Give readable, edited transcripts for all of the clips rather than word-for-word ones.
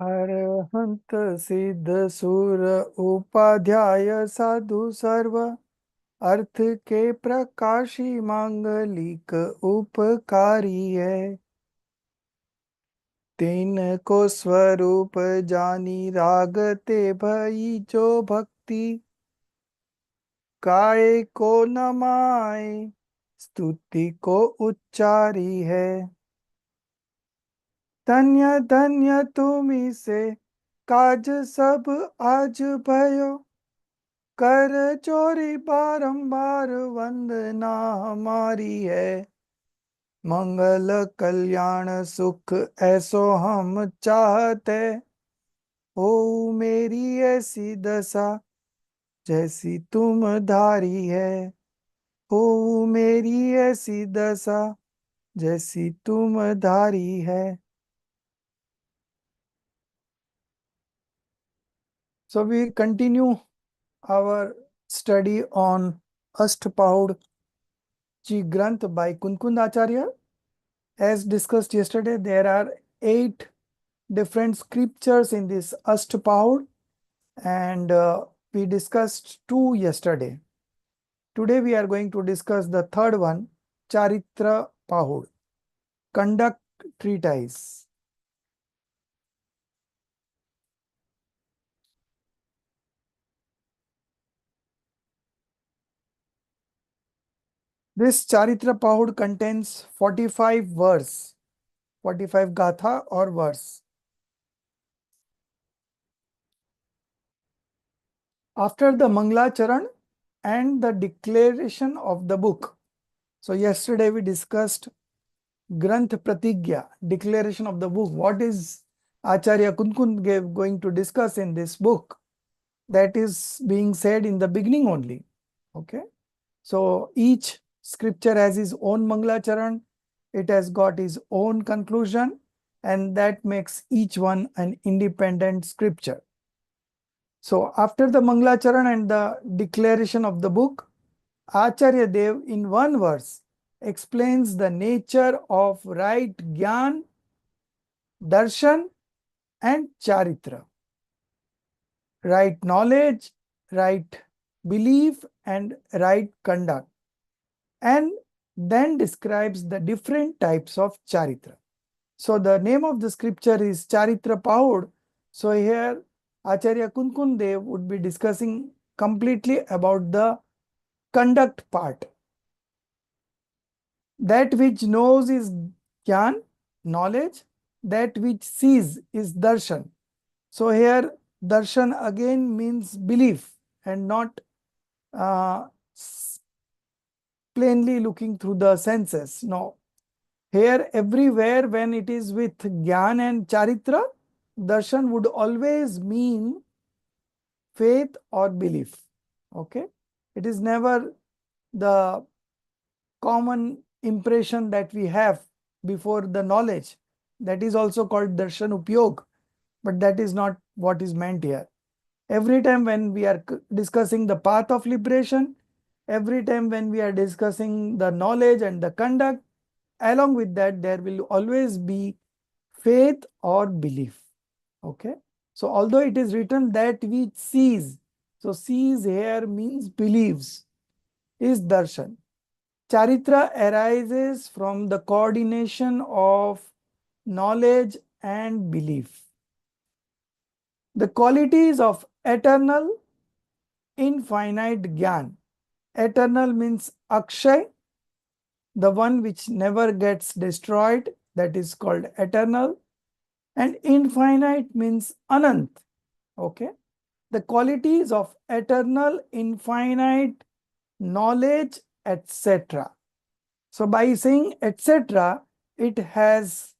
अरहंत सिद्ध सुर उपाध्याय साधु सर्व अर्थ के प्रकाशी मांगलिक उपकारी है। तीन को स्वरूप जानी रागते भई जो भक्ति काय को नमाय स्तुति को उच्चारी है। धन्य धन्य तुम्ही से काज सब आज भयो कर चोरी बारंबार वंदना हमारी है। मंगल कल्याण सुख ऐसो हम चाहते हो मेरी ऐसी दशा जैसी तुम धारी है। हो मेरी ऐसी दशा जैसी तुम धारी है। So we continue our study on Ashtapad Ji Granth by Kunkund Acharya. As discussed yesterday, there are 8 different scriptures in this Ashtapad, and we discussed 2 yesterday. Today we are going to discuss the third one, Charitra Pahud, Conduct Treatise. This Charitra Pahud contains 45 verse, 45 gatha or verse. After the Manglacharan and the declaration of the book. So yesterday we discussed Granth Pratigya, declaration of the book. What is Acharya Kunkund going to discuss in this book? That is being said in the beginning only. Okay. So each scripture has his own Manglacharan. It has got his own conclusion, and that makes each one an independent scripture. So after the Manglacharan and the declaration of the book, Acharya Dev in one verse explains the nature of right Gyan, Darshan and Charitra. Right knowledge, right belief and right conduct. And then describes the different types of Charitra. So the name of the scripture is Charitra Pahud. So here Acharya Kunkund Dev would be discussing completely about the conduct part. That which knows is Gyan, knowledge. That which sees is Darshan. So here Darshan again means belief and not plainly looking through the senses. No. Here everywhere when it is with Gyan and Charitra, Darshan would always mean faith or belief. Okay. It is never the common impression that we have before the knowledge. That is also called Darshan Upyog, but that is not what is meant here. Every time when we are discussing the path of liberation, every time when we are discussing the knowledge and the conduct, along with that there will always be faith or belief. Okay. So although it is written that which sees, so sees here means believes, is darshan. Charitra arises from the coordination of knowledge and belief. The qualities of eternal, infinite Gyan. Eternal means Akshay, the one which never gets destroyed, that is called eternal. And infinite means Anant. Okay. The qualities of eternal, infinite, knowledge, etc. So by saying etc., it has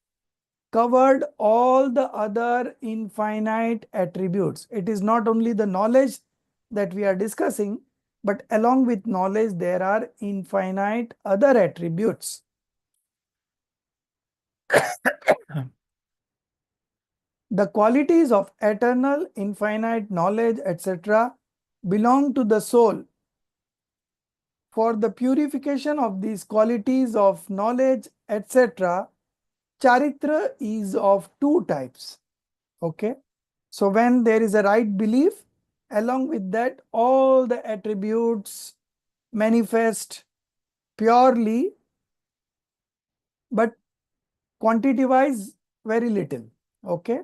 covered all the other infinite attributes. It is not only the knowledge that we are discussing, but along with knowledge, there are infinite other attributes. The qualities of eternal, infinite knowledge, etc., belong to the soul. For the purification of these qualities of knowledge, etc., charitra is of 2 types. Okay. So when there is a right belief, along with that, all the attributes manifest purely, but quantity wise, very little. Okay.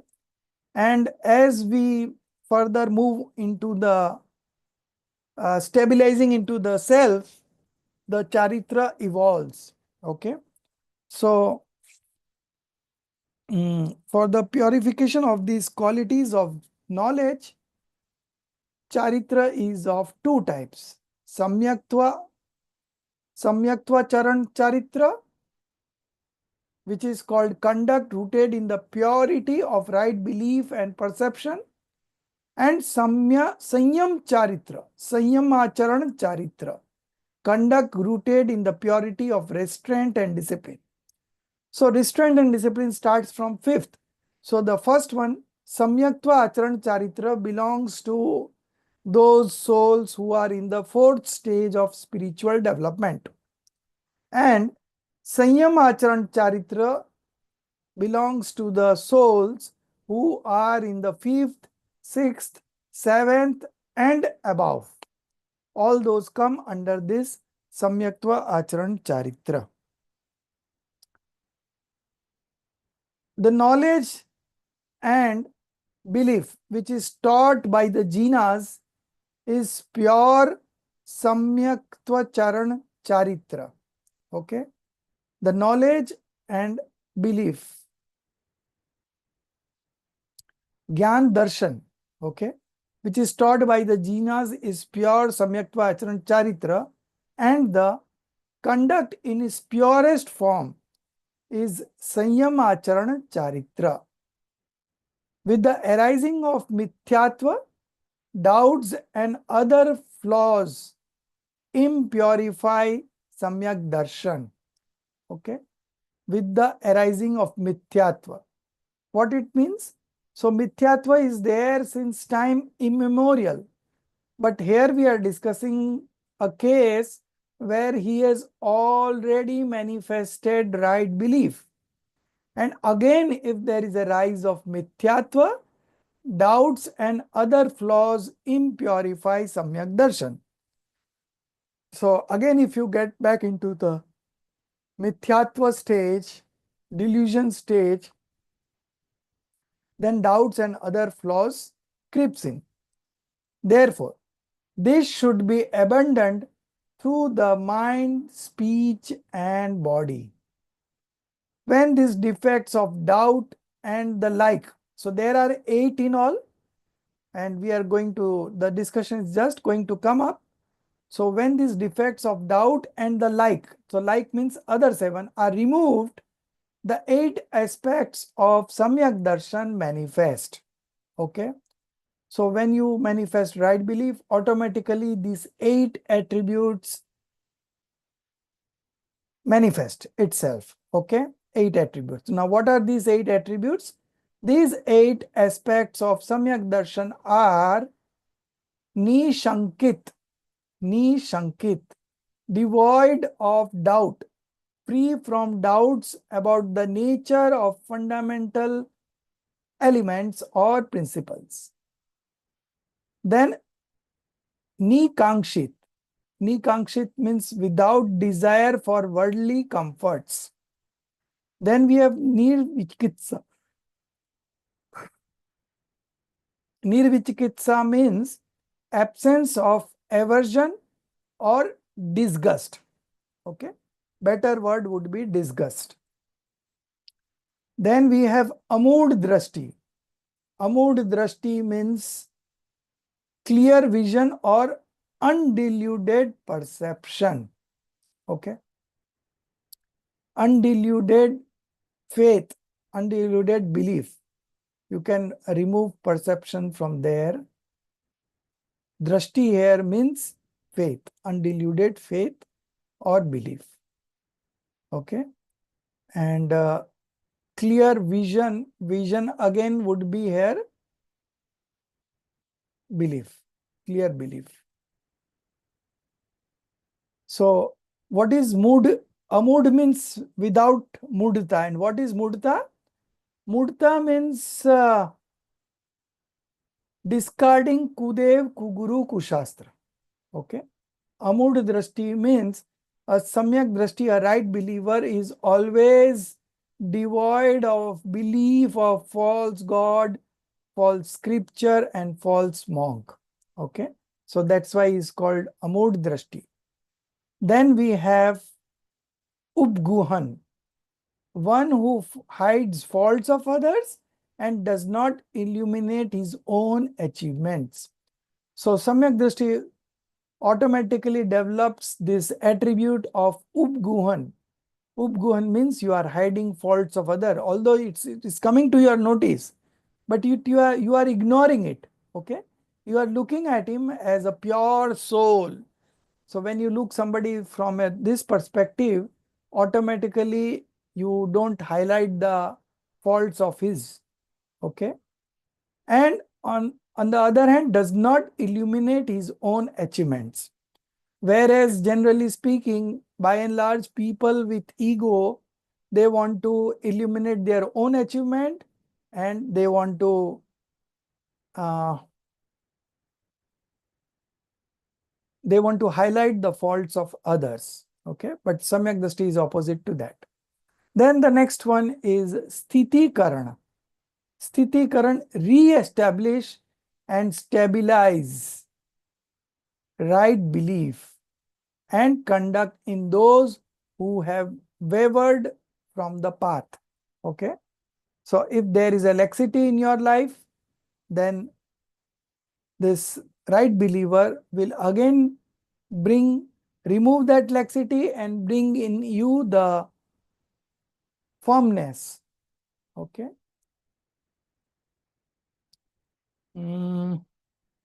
And as we further move into the stabilizing into the self, the charitra evolves. Okay. So, for the purification of these qualities of knowledge, charitra is of two types. Samyaktva charan charitra, which is called conduct rooted in the purity of right belief and perception, and sanyam charitra, sanyamacharan charitra, conduct rooted in the purity of restraint and discipline. So restraint and discipline starts from fifth. So the first one, samyaktva acharan charitra, belongs to those souls who are in the fourth stage of spiritual development. And sanyam acharan charitra belongs to the souls who are in the fifth, sixth, seventh, and above. All those come under this samyaktva acharan charitra. The knowledge and belief which is taught by the jinas is pure samyaktva charan charitra. Okay. The knowledge and belief, Gyan Darshan, okay, which is taught by the jinas is pure Samyaktva Acharan Charitra, and the conduct in its purest form is Sanyam Acharan Charitra. With the arising of Mithyatva, doubts and other flaws impurify Samyak Darshan. Okay, with the arising of Mithyatva. What it means? So Mithyatva is there since time immemorial. But here we are discussing a case where he has already manifested right belief. And again, if there is a rise of Mithyatva, doubts and other flaws impurify Samyak Darshan. So again, if you get back into the Mithyatva stage, delusion stage, then doubts and other flaws creeps in. Therefore, this should be abandoned through the mind, speech, and body. When these defects of doubt and the like, so there are 8 in all, and we are going to, the discussion is just going to come up. So when these defects of doubt and the like, so like means other 7, are removed, the 8 aspects of Samyak Darshan manifest. Okay. So when you manifest right belief, automatically these 8 attributes manifest itself. Okay. 8 attributes. Now what are these 8 attributes? These 8 aspects of Samyak Darshan are Nishankit, devoid of doubt, free from doubts about the nature of fundamental elements or principles. Then Nikanshit. Nikanshit means without desire for worldly comforts. Then we have Nirvichikitsa. Nirvichikitsa means absence of aversion or disgust. Okay. Better word would be disgust. Then we have Amud Drashti. Amud Drashti means clear vision or undiluted perception. Okay. Undiluted faith, undiluted belief. You can remove perception from there. Drashti here means faith, undiluted faith or belief. Okay. And clear vision again would be here belief, clear belief. So what is mood? Amud means without mudta. And what is mudta? Mudta means discarding Kudev, Kuguru, Kushastra. Okay. Amud Drashti means a Samyak Drashti, a right believer, is always devoid of belief of false god, false scripture, and false monk. Okay. So that's why he's called Amud Drashti. Then we have Upguhan, one who hides faults of others and does not illuminate his own achievements. So Samyak Drishti automatically develops this attribute of Upguhan. Upguhan means you are hiding faults of other, although it is coming to your notice, but you are ignoring it. Okay, you are looking at him as a pure soul. So when you look somebody from this perspective, automatically you don't highlight the faults of his. Okay, and on the other hand, does not illuminate his own achievements. Whereas generally speaking, by and large, people with ego, they want to illuminate their own achievement and uh, they want to highlight the faults of others. Okay, but Samyak Drishti is opposite to that. Then the next one is Sthiti Karana. Sthiti Karan, re-establish and stabilize right belief and conduct in those who have wavered from the path. Okay. So if there is a laxity in your life, then this right believer will again remove that laxity and bring in you the firmness. Okay.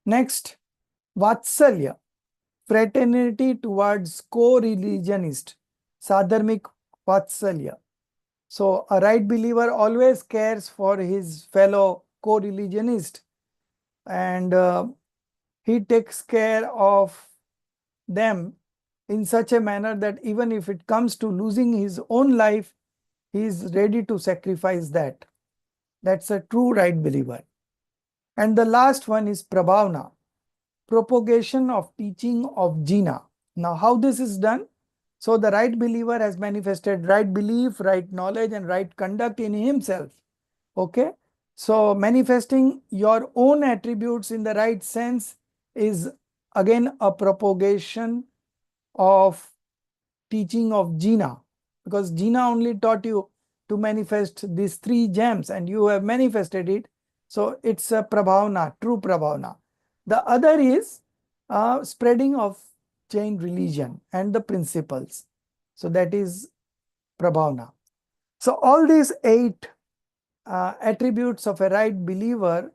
Next, Vatsalya, fraternity towards co-religionist, Sadharmik Vatsalya. So a right believer always cares for his fellow co-religionist, and he takes care of them in such a manner that even if it comes to losing his own life, he is ready to sacrifice that. That's a true right believer. And the last one is Prabhavna, propagation of teaching of Jina. Now, how this is done? So the right believer has manifested right belief, right knowledge, and right conduct in himself. Okay. So manifesting your own attributes in the right sense is again a propagation of teaching of Jina, because Jina only taught you to manifest these three gems and you have manifested it. So it's a Prabhavna, true Prabhavna. The other is spreading of Jain religion and the principles. So that is Prabhavna. So all these 8 attributes of a right believer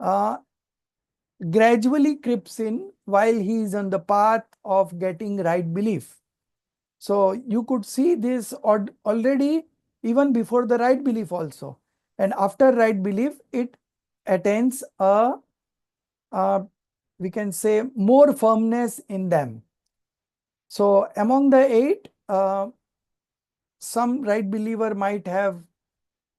uh, gradually creeps in while he is on the path of getting right belief. So you could see this already even before the right belief also. And after right belief, it attains we can say, more firmness in them. So among the 8, some right believer might have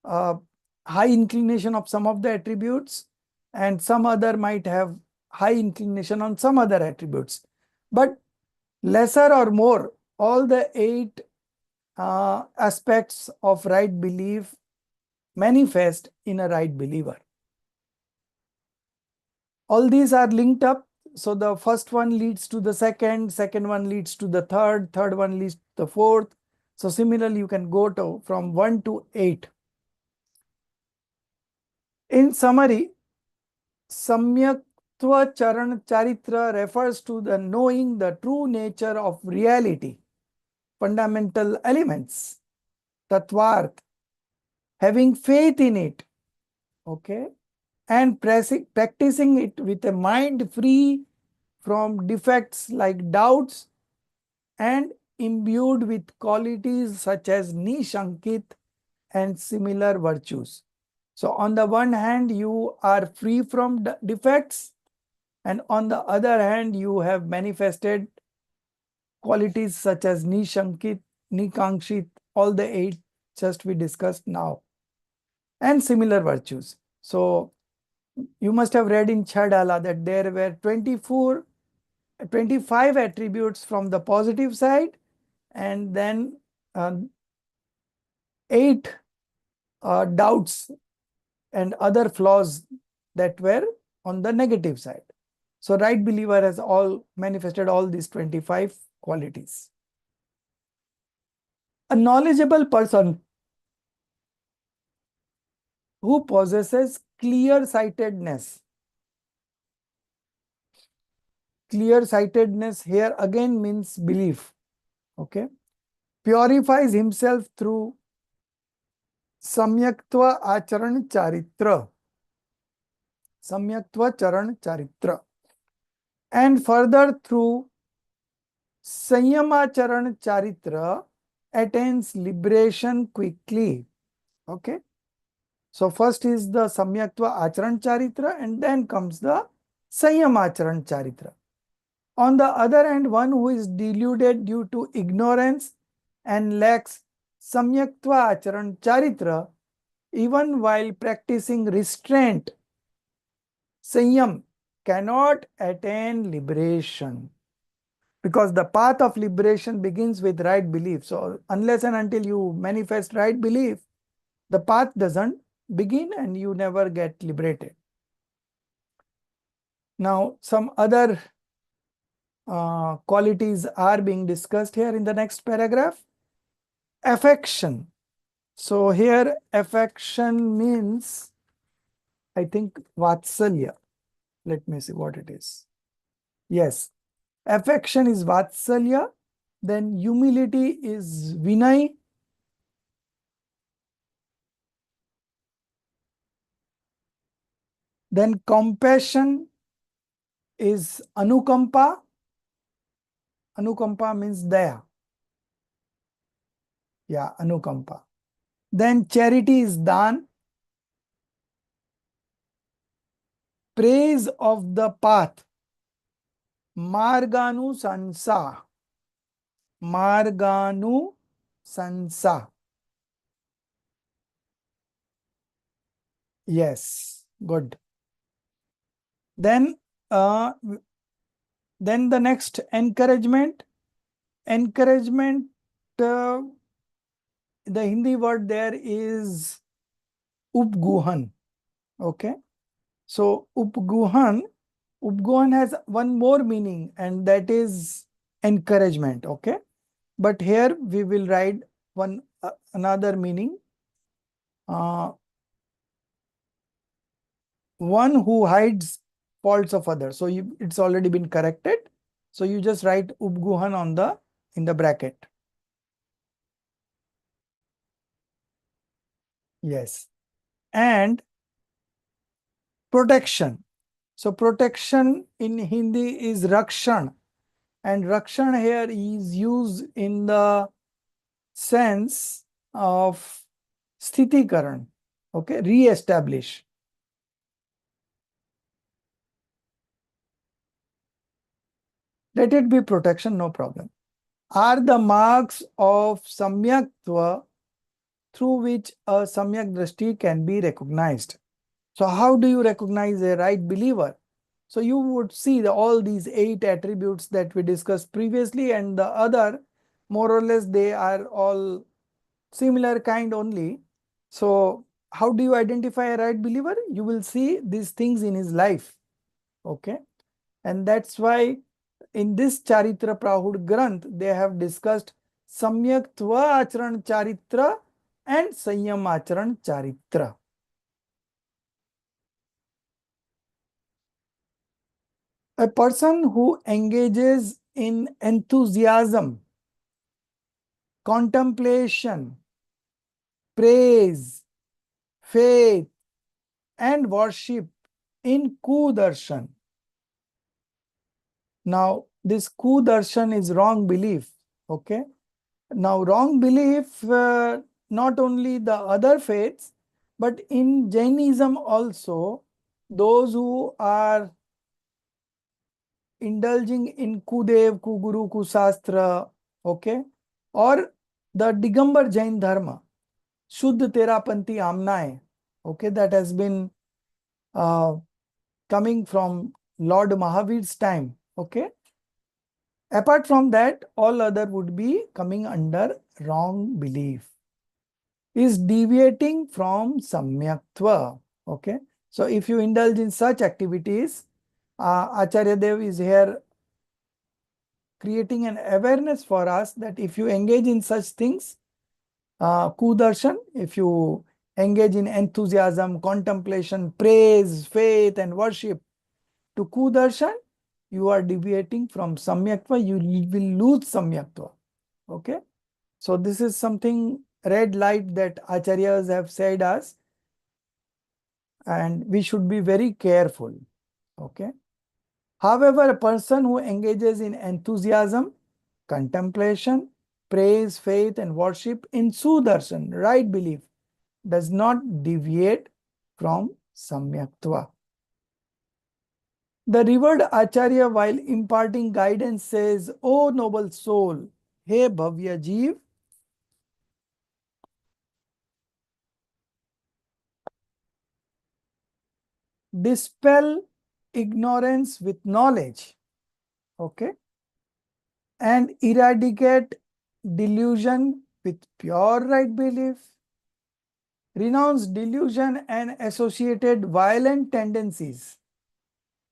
high inclination of some of the attributes, and some other might have high inclination on some other attributes. But lesser or more, all the 8 aspects of right belief manifest in a right believer. All these are linked up. So the first one leads to the second, second one leads to the third, third one leads to the fourth. So similarly, you can go to from 1 to 8. In summary, Samyaktva Charan Charitra refers to the knowing the true nature of reality, fundamental elements, Tatvarth, having faith in it, okay, and practicing it with a mind free from defects like doubts and imbued with qualities such as Nishankit and similar virtues. So on the one hand, you are free from defects, and on the other hand, you have manifested qualities such as Nishankit, Nikankshit, all the 8 just we discussed now, and similar virtues. So You must have read in Chadala that there were 25 attributes from the positive side, and then 8 doubts and other flaws that were on the negative side. So right believer has all manifested all these 25 qualities. A knowledgeable person who possesses clear-sightedness. Clear-sightedness here again means belief. Okay. Purifies himself through samyaktva acharan charitra. Samyaktva charan charitra. And further through Sanyamacharan Charitra attains liberation quickly. Okay. So first is the Samyaktva Acharan Charitra, and then comes the Sanyamacharan Charitra. On the other hand, one who is deluded due to ignorance and lacks Samyaktva Acharan Charitra, even while practicing restraint, Sanyam, cannot attain liberation. Because the path of liberation begins with right belief. So unless and until you manifest right belief, the path doesn't begin and you never get liberated. Now, some other qualities are being discussed here in the next paragraph. Affection. So here affection means, I think, Vatsalya. Let me see what it is. Yes. Affection is Vatsalya. Then humility is Vinay. Then compassion is Anukampa. Anukampa means Daya. Yeah, Anukampa. Then charity is Dan. Praise of the path. Marganu Sansa. Marganu Sansa. Yes, good. Then the next encouragement. Encouragement, the Hindi word there is Upguhan. Okay. So Upguhan has one more meaning, and that is encouragement. Okay. But here we will write another meaning. One who hides faults of others. So it's already been corrected. So you just write Upguhan in the bracket. Yes. And protection. So protection in Hindi is Rakshan. And Rakshan here is used in the sense of Sthitikaran. Okay, re-establish. Let it be protection, no problem. Are the marks of Samyaktva through which a Samyak Drashti can be recognized. So how do you recognize a right believer? So you would see all these 8 attributes that we discussed previously, and the other, more or less, they are all similar kind only. So how do you identify a right believer? You will see these things in his life. Okay. And that's why in this Charitra Prahud Granth, they have discussed Samyak Tva Acharan Charitra and Sanyam Acharan Charitra. A person who engages in enthusiasm, contemplation, praise, faith, and worship in Kudarshan. Now, this Kudarshan is wrong belief. Okay. Now, wrong belief, not only the other faiths, but in Jainism also, those who are indulging in Kudev, Kuguru, Kusastra, okay, or the Digambar Jain Dharma, Shuddha Terapanti Amnae, okay, that has been coming from Lord Mahavir's time. Okay. Apart from that, all other would be coming under wrong belief. Is deviating from samyaktva. Okay. So if you indulge in such activities, Acharya Dev is here creating an awareness for us that if you engage in such things, kudarshan, if you engage in enthusiasm, contemplation, praise, faith, and worship to kudarshan, you are deviating from samyaktva, you will lose samyaktva. Okay. So this is something red light that acharyas have said us, and we should be very careful. Okay. However, a person who engages in enthusiasm, contemplation, praise, faith, and worship in Sudarshan, right belief, does not deviate from Samyaktva. The revered Acharya, while imparting guidance, says, O noble soul, He Bhavya Jeev, dispel ignorance with knowledge. Okay. And eradicate delusion with pure right belief. Renounce delusion and associated violent tendencies.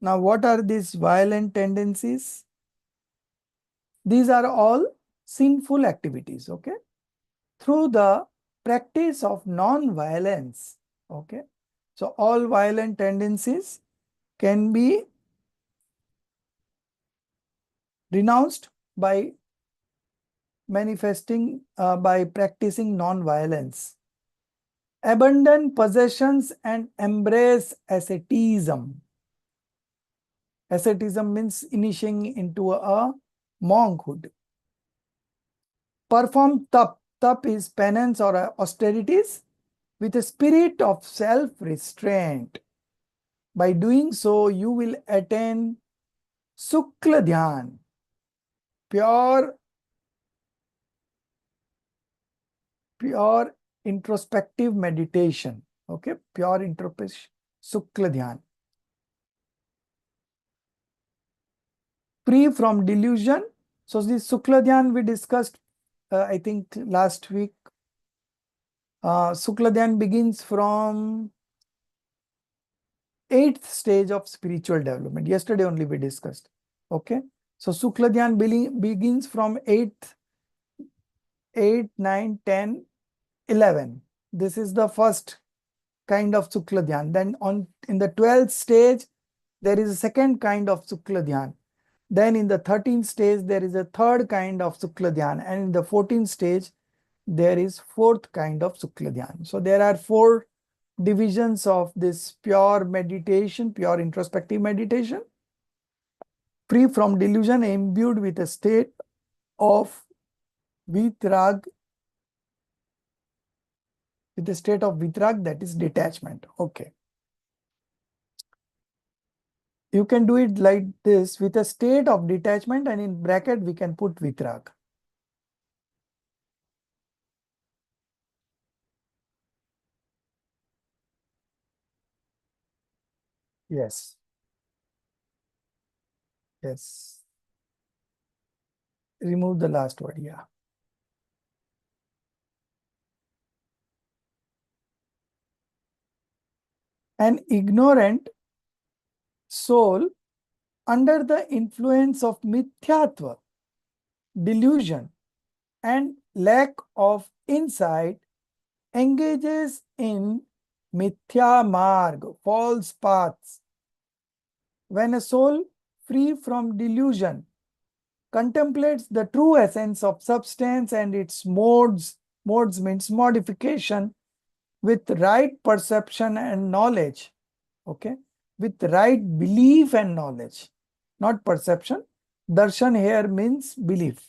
Now, what are these violent tendencies? These are all sinful activities, okay? Through the practice of non-violence, okay? So, all violent tendencies can be renounced by manifesting, by practicing non-violence. Abandon possessions and embrace asceticism. Asceticism means initiating into a monkhood. Perform tap. Tap is penance or austerities with a spirit of self-restraint. By doing so, you will attain Sukla Dhyan, pure introspective meditation. Okay, pure introspection, Sukla Dhyan. Free from delusion. So this Sukla Dhyan we discussed, I think last week. Sukla Dhyan begins from 8th stage of spiritual development. Yesterday only we discussed. Okay. So Sukla Dhyan begins from 8th, 8, 9, 10, 11. This is the first kind of Sukla Dhyan. Then in the 12th stage, there is a second kind of Sukla Dhyan. Then in the 13th stage, there is a third kind of Sukla Dhyan. And in the 14th stage, there is fourth kind of Sukla Dhyan. So there are 4 divisions of this pure meditation, pure introspective meditation. Free from delusion, imbued with a state of vitrag, that is detachment. Okay. You can do it like this, with a state of detachment, and in bracket we can put vitrag. Yes. Yes. Remove the last word. Yeah. An ignorant soul under the influence of mithyatva, delusion, and lack of insight engages in mithya marg, false paths. When a soul free from delusion contemplates the true essence of substance and its modes means modification, with right perception and knowledge, okay, with right belief and knowledge, not perception. Darshan here means belief.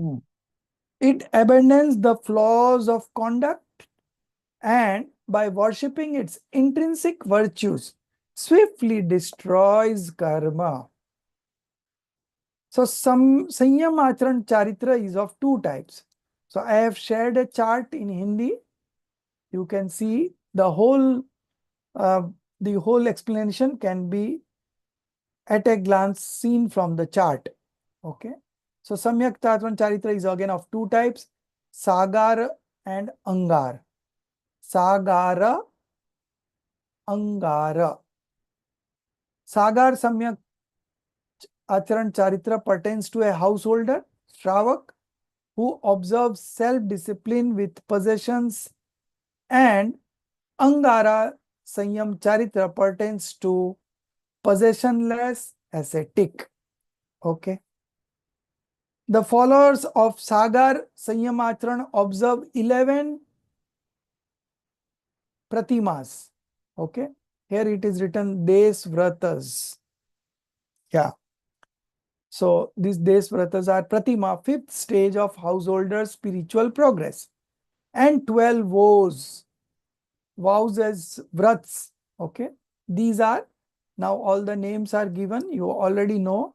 Hmm. It abandons the flaws of conduct and by worshipping its intrinsic virtues, swiftly destroys karma. So Sanyam Acharan Charitra is of two types. So I have shared a chart in Hindi. You can see the whole explanation can be at a glance seen from the chart. Okay. So Samyak Tatvan Charitra is again of two types, Sagar and Angar. Sagara, Angara. Sagar Samyak Acharan Charitra pertains to a householder, Shravak, who observes self-discipline with possessions, and Angara Sanyam Charitra pertains to possessionless ascetic. Okay. The followers of Sagar Sanyamacharan observe 11 pratimas. Okay. Here it is written Des Vratas. Yeah. So these Des Vratas are pratima, fifth stage of householder's spiritual progress. And 12 vows. Vows as vrats. Okay. These are, now all the names are given. You already know.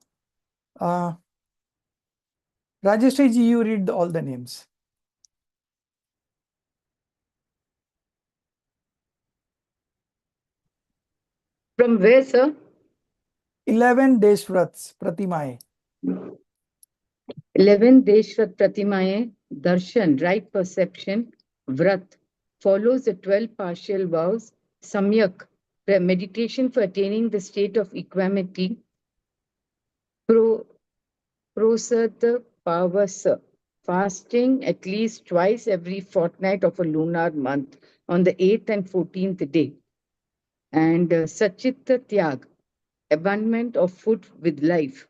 Rajeshri ji, you read all the names. From where, sir? 11 Deshvrats, Pratimae. 11 Deshvat Pratimaye, Darshan, right perception, Vrat, follows the 12 partial vows, Samyak, meditation for attaining the state of equanimity, Prosartha Pavasa, fasting at least twice every fortnight of a lunar month on the 8th and 14th day, and Sachitta Tyag, abandonment of food with life.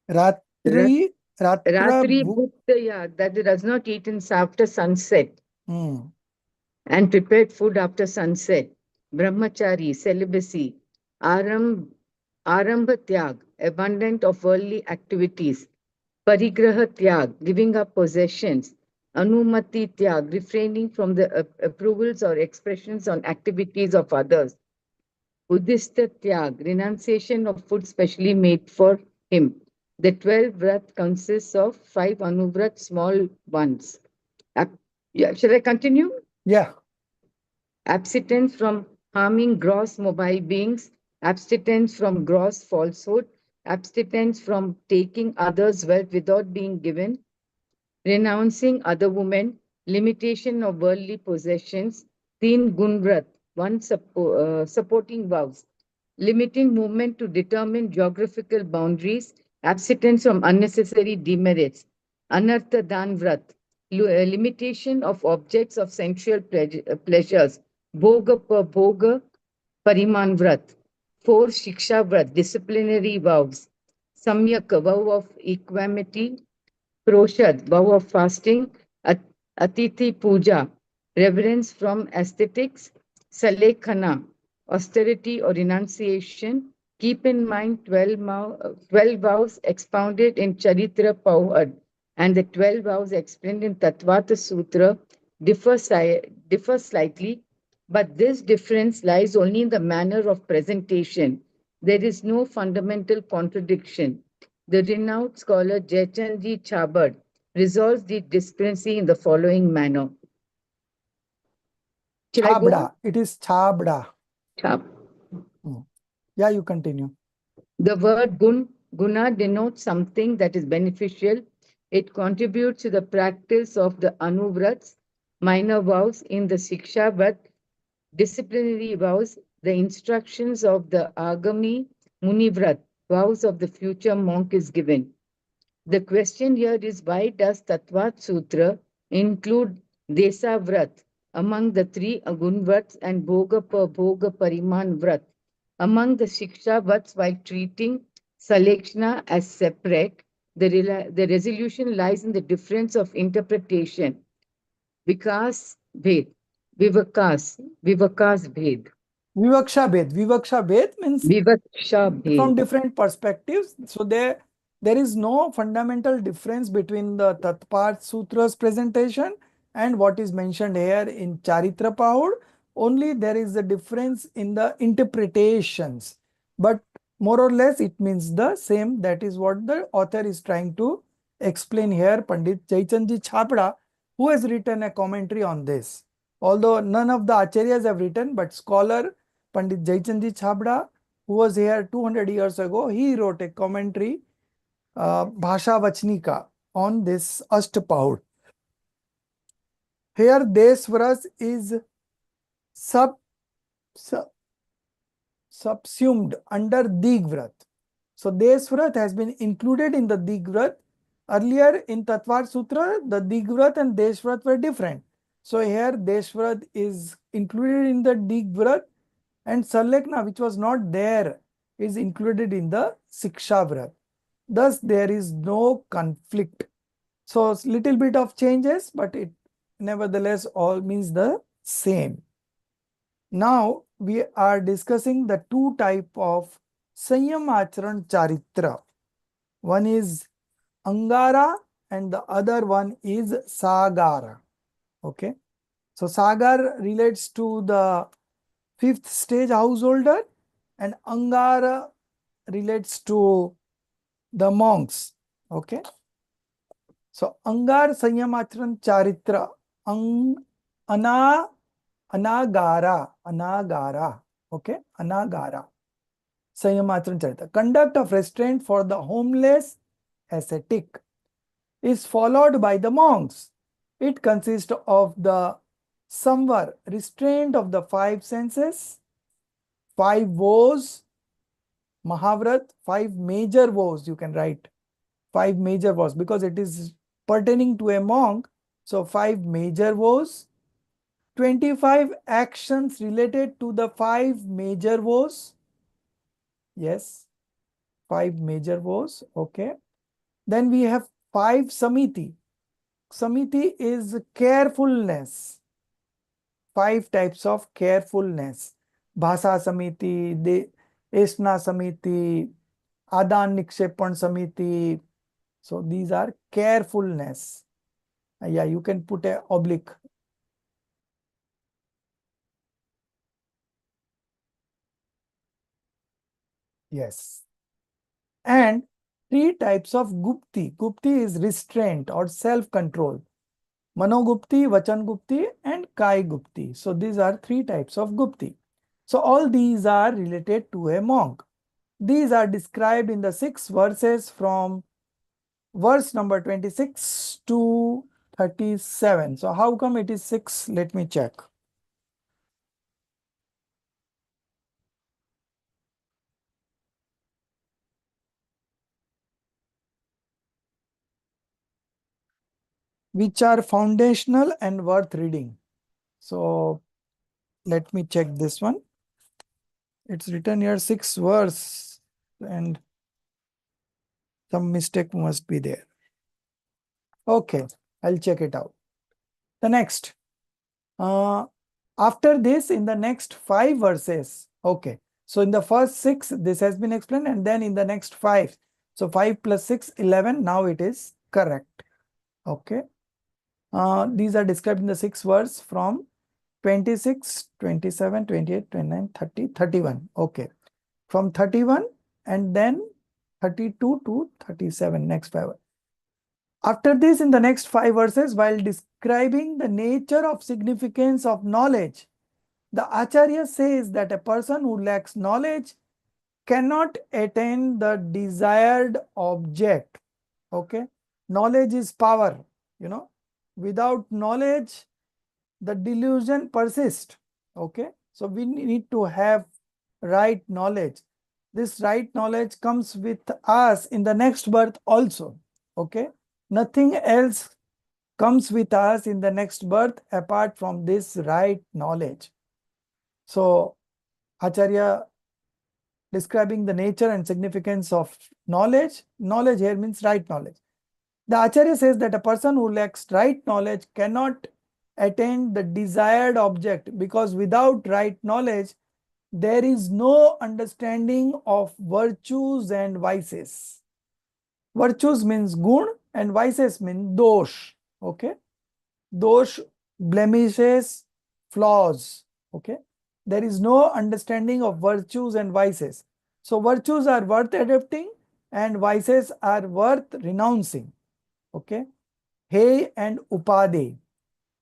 Ratri, Ratra, Ratri Bhukta, that does not eat after sunset and prepared food after sunset. Brahmachari, celibacy. Arambha Tyag, abundant of worldly activities. Parigraha Tyag, giving up possessions. Anumati Tyag, refraining from the approvals or expressions on activities of others. Buddhista Tyag, renunciation of food specially made for him. The 12 vrat consists of 5 anuvrat small ones. Shall I continue? Yeah. Abstinence from harming gross mobile beings, abstinence from gross falsehood, abstinence from taking others' wealth without being given, renouncing other women, limitation of worldly possessions, teen gunvrat, supporting vows, limiting movement to determine geographical boundaries, abstinence from unnecessary demerits, anartha danvrat, limitation of objects of sensual pleasures, bhoga bhoga pariman vrat, 4 shiksha vrat, disciplinary vows, samyak, vow of equanimity, Proshad, vow of fasting, Atithi Puja, reverence from aesthetics, Salekhana, austerity or renunciation. Keep in mind 12 vows expounded in Charitra Pauhad and the 12 vows explained in Tattvata Sutra differ slightly, but this difference lies only in the manner of presentation. There is no fundamental contradiction. The renowned scholar Jayachandji Chabad resolves the discrepancy in the following manner. Shall I go on? Chabda. It is Chabda. Chab. Yeah, you continue. The word guna denotes something that is beneficial. It contributes to the practice of the anuvrats, minor vows in the Siksha Vrat, disciplinary vows, the instructions of the Agami Munivrat, vows of the future monk is given. The question here is, why does Tattvat Sutra include Desa Vrat among the 3 Agunvrats and Bhoga Pariman Vrat among the Shiksha Vrats while treating Salekshana as separate? The resolution lies in the difference of interpretation. Vikas Bhed, Vivakas Bhed. Vivaksha bhed means Vivaksha from bhed. different perspectives. So there is no fundamental difference between the Tatpart Sutra's presentation and what is mentioned here in Charitra Pahud. Only there is a difference in the interpretations. But more or less it means the same. That is what the author is trying to explain here. Pandit Chaitanya Chhabda, who has written a commentary on this. Although none of the acharyas have written, but scholar Pandit Chaitanya Chhabda, who was here 200 years ago, he wrote a commentary, Bhasha Vachnika, on this Ashtapahud. Here, Deswaras is sub, sub, subsumed under Digvrat. So, Deswarat has been included in the Digvrat. Earlier in Tatvar Sutra, the Digvrat and Deshvrat were different. So, here Deshvrat is included in the Digvrat, and Sarlekna, which was not there, is included in the Sikshavrat. Thus, there is no conflict. So, little bit of changes, but it nevertheless all means the same. Now, we are discussing the two type of Sanyam Acharan Charitra. One is Angara and the other one is Sagara. Okay. So, Sagar relates to the fifth stage householder and Angara relates to the monks. Okay. So Angar Sanyamachran Charitra Ana Anagara. Okay. Anagara. Sanyamachran Charitra. Conduct of restraint for the homeless ascetic is followed by the monks. It consists of the samvar, restraint of the five senses, five vows, Mahavrat, five major vows you can write. Five major vows because it is pertaining to a monk. So five major vows, 25 actions related to the five major vows. Yes, five major vows. Okay. Then we have five samiti. Samiti is carefulness. Five types of carefulness. Bhasa samiti, Esna samiti, Adan Nikshepan samiti. So these are carefulness. Yeah, you can put a oblique. Yes. And three types of gupti. Gupti is restraint or self-control. Manogupti, Vachan Gupti, and Kai Gupti. So these are three types of gupti. So all these are related to a monk. These are described in the 6 verses from verse number 26 to 37. So how come it is 6? Let me check. Which are foundational and worth reading. So let me check this one. It's written here 6 verse and some mistake must be there. Okay, I'll check it out. The next. After this, in the next 5 verses. Okay. So in the first 6, this has been explained, and then in the next 5. So 5 plus 6, 11. Now it is correct. Okay. These are described in the 6 verse from 26, 27, 28, 29, 30, 31. Okay. From 31 and then 32 to 37, next 5. After this, in the next 5 verses, while describing the nature of significance of knowledge, the Acharya says that a person who lacks knowledge cannot attain the desired object. Okay. Knowledge is power, you know. Without knowledge, the delusion persists. Okay. So we need to have right knowledge. This right knowledge comes with us in the next birth also. Okay. Nothing else comes with us in the next birth apart from this right knowledge. So Acharya describing the nature and significance of knowledge. Knowledge here means right knowledge. The Acharya says that a person who lacks right knowledge cannot attain the desired object because without right knowledge, there is no understanding of virtues and vices. Virtues means gun and vices mean dosh. Okay. Dosh, blemishes, flaws. Okay. There is no understanding of virtues and vices. So virtues are worth adopting and vices are worth renouncing. Okay. Hey and upade.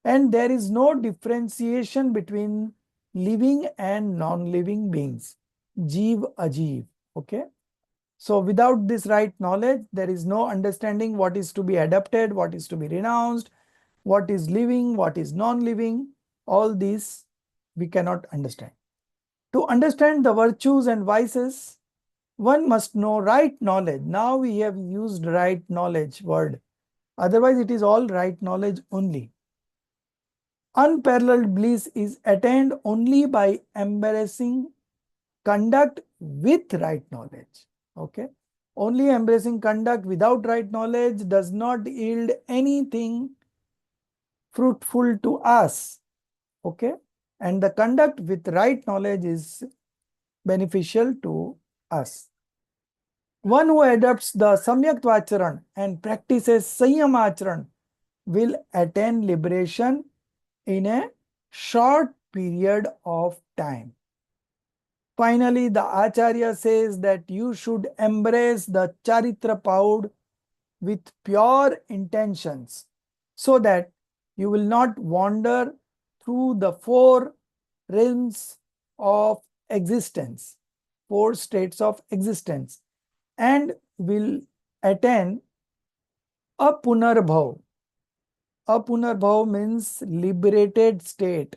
And there is no differentiation between living and non-living beings. Jeev, ajeev. Okay. So without this right knowledge, there is no understanding what is to be adopted, what is to be renounced, what is living, what is non-living. All these we cannot understand. To understand the virtues and vices, one must know right knowledge. Now we have used right knowledge word. Otherwise, it is all right knowledge only. Unparalleled bliss is attained only by embracing conduct with right knowledge. Okay. Only embracing conduct without right knowledge does not yield anything fruitful to us. Okay. And the conduct with right knowledge is beneficial to us. One who adopts the Samyak Vacharan and practices Sanyam Acharan will attain liberation in a short period of time. Finally, the Acharya says that you should embrace the Charitra Paud with pure intentions so that you will not wander through the four realms of existence, four states of existence, and will attain a Punarbhav. A Punarbhav means liberated state.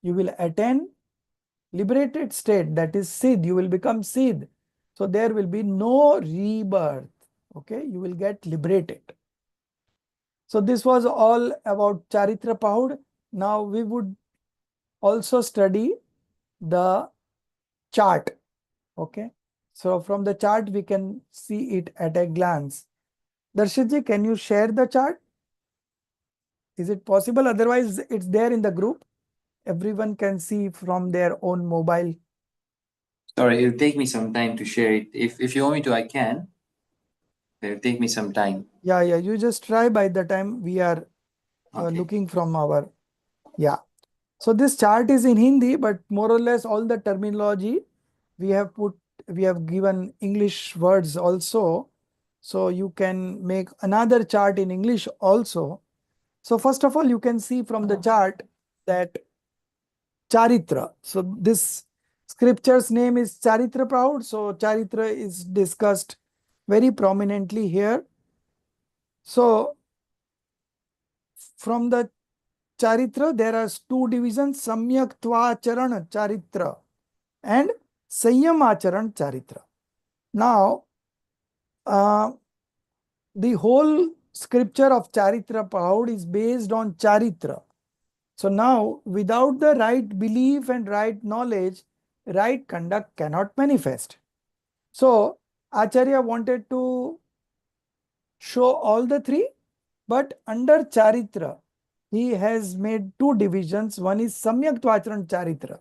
You will attain liberated state, that is Siddh. You will become Siddh. So there will be no rebirth. Okay, you will get liberated. So this was all about Charitra Paud. Now we would also study the chart. Okay. So from the chart, we can see it at a glance. Darshitji, can you share the chart? Is it possible? Otherwise, it's there in the group. Everyone can see from their own mobile. Sorry, it'll take me some time to share it. If you want me to, I can. It'll take me some time. Yeah, you just try by the time we are Okay. looking from our, yeah. So this chart is in Hindi, but more or less all the terminology we have given English words also. So you can make another chart in English also. So first of all, you can see from the chart that Charitra. So this scripture's name is Charitra Proud. So Charitra is discussed very prominently here. So from the Charitra, there are two divisions, Samyak Tvacharan Charitra and Sanyamacharan Charitra. Now, the whole scripture of Charitra Proud is based on Charitra. So now, without the right belief and right knowledge, right conduct cannot manifest. So, Acharya wanted to show all the three, but under Charitra, he has made two divisions. One is Samyak Tvacharan Charitra,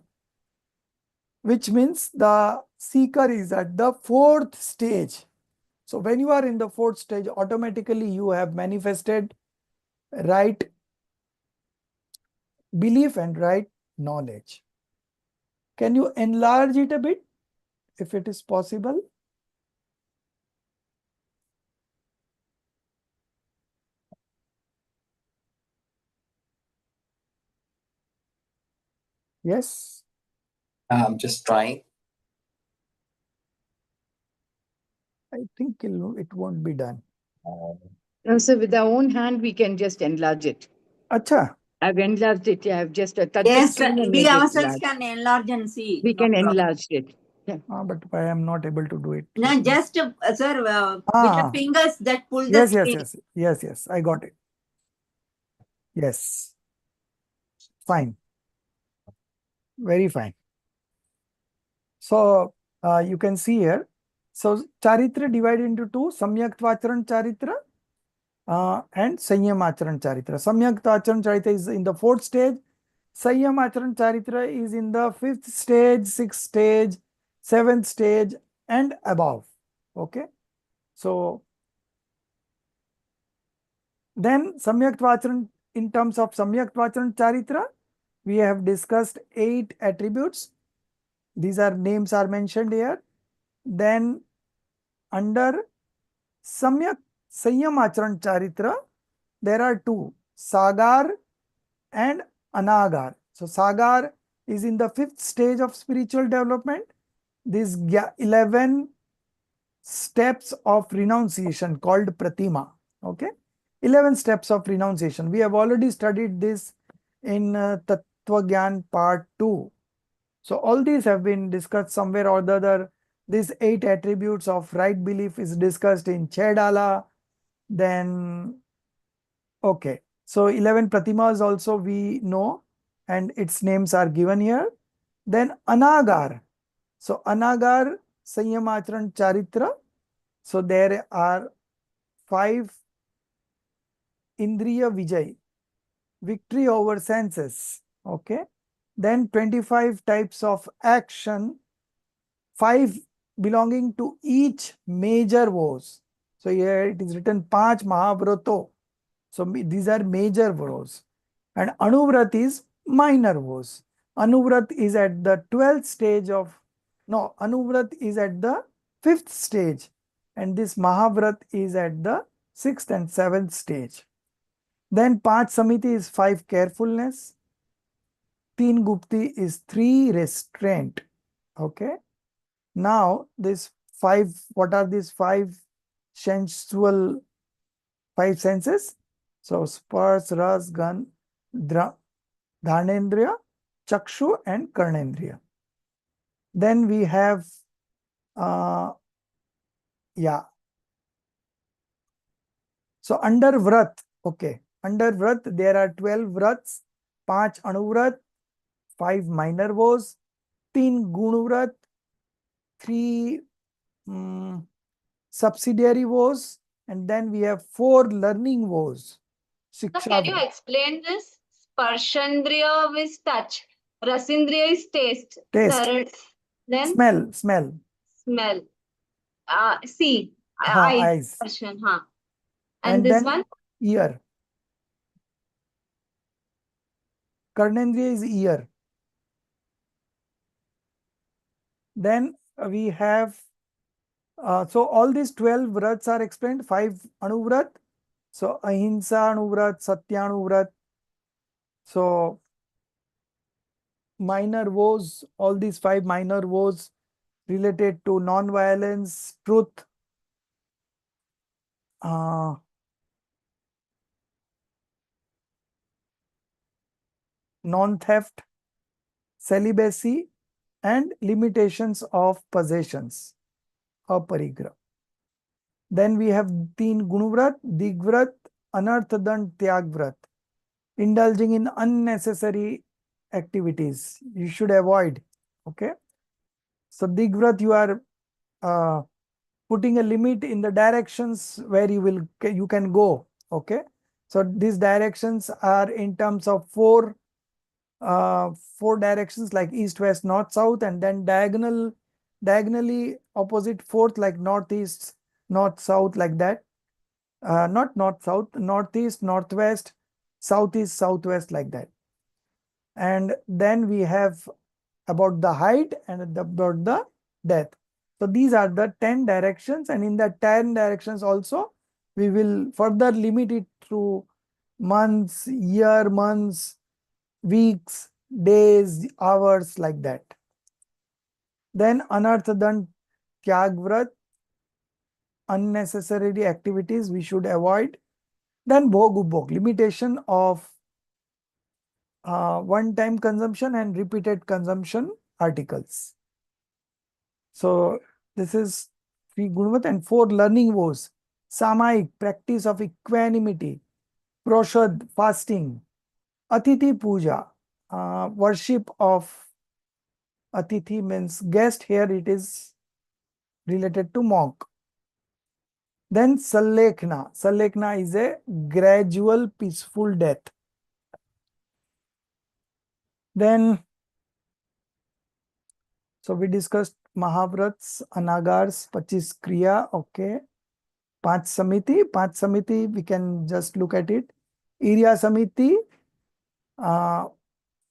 which means the seeker is at the fourth stage. So when you are in the fourth stage, automatically you have manifested right belief and right knowledge. Can you enlarge it a bit if it is possible? Yes. I'm just trying. I think it won't be done. No, so with our own hand, we can just enlarge it. Acha. I've enlarged it. Yeah, I've just touched Yes, the screen and we made it ourselves large. can enlarge and see. We No can problem. enlarge it. Yeah. But I am not able to do it. No, just sir, with the Ah. fingers that pull the Yes, screen. yes. I got it. Yes. Fine. Very fine. So you can see here. So Charitra divided into two, Samyak Tvacharan Charitra and Sanyamacharan Charitra. Samyak Tvacharan Charitra is in the fourth stage Sanyam Acharan Charitra is in the 5th stage, 6th stage, 7th stage, and above. Okay. So then Samyak Vacharan, in terms of Samyak Vacharan Charitra, we have discussed 8 attributes. These are names are mentioned here. Then under Samyak Sanyam Acharan Charitra, there are 2, Sagar and Anagar. So Sagar is in the 5th stage of spiritual development. These 11 steps of renunciation called Pratima. Okay. 11 steps of renunciation. We have already studied this in Tattva Gyan part 2. So all these have been discussed somewhere or the other. These 8 attributes of right belief is discussed in Chedala. Then, okay. So 11 Pratimas also we know and its names are given here. Then Anagar. So Anagar Sanyamachran Charitra. So there are 5 Indriya Vijay, victory over senses. Okay. Then 25 types of action, 5 belonging to each major vows. So here it is written 5 Mahavrato. So these are major vows. And Anuvrat is minor vows. Anuvrat is at the 12th stage of, no, Anuvrat is at the 5th stage. And this Mahavrat is at the 6th and 7th stage. Then 5 Samiti is 5 carefulness. 3 Gupti is 3 restraint. Okay. Now this 5, what are these 5 sensual 5 senses? So spars, ras, gan, dhanendriya, chakshu and karnendriya. Then we have, yeah. So under vrat, okay. Under vrat, there are 12 vrats, 5 anuvrat, 5 minor vows, 3 gunuvrat, 3 subsidiary vows, and then we have 4 learning vows. So can you explain this? Sparshandriya is touch. Rasindriya is taste. Taste. Then Smell. smell. See. Eyes. Sparshan, huh. And this then one? ear. Karnendriya is ear. Then we have, so all these 12 vrats are explained, 5 anuvrat. So ahimsa anuvrat, satya anuvrat. So minor vows, all these 5 minor vows related to non-violence, truth, non-theft, celibacy, and limitations of possessions, aparigra. Then we have 3 gunuvrat, digvrat, anarthadand tyagvrat, indulging in unnecessary activities. You should avoid. Okay. So digvrat, you are putting a limit in the directions where you can go. Okay. So these directions are in terms of 4 directions like east, west, north, south, and then diagonally opposite 4th like northeast, north, south, like that. Not north, south, northeast, northwest, southeast, southwest, like that. And then we have about the height and about the depth. So these are the 10 directions, and in the 10 directions also we will further limit it through months, year, months, weeks, days, hours, like that. Then anarthadand tyagvrat, unnecessary activities we should avoid. Then bhog, limitation of one-time consumption and repeated consumption articles. So this is 3 gunvat and 4 learning vows. Samaik, practice of equanimity. Proshad, fasting. Atithi puja, worship of Atithi means guest. Here it is related to monk. Then Sallekna. Sallekna is a gradual peaceful death. Then, so we discussed Mahavrats, Anagars, Pachis Kriya, okay. Panch Samiti, we can just look at it. Iriya Samiti,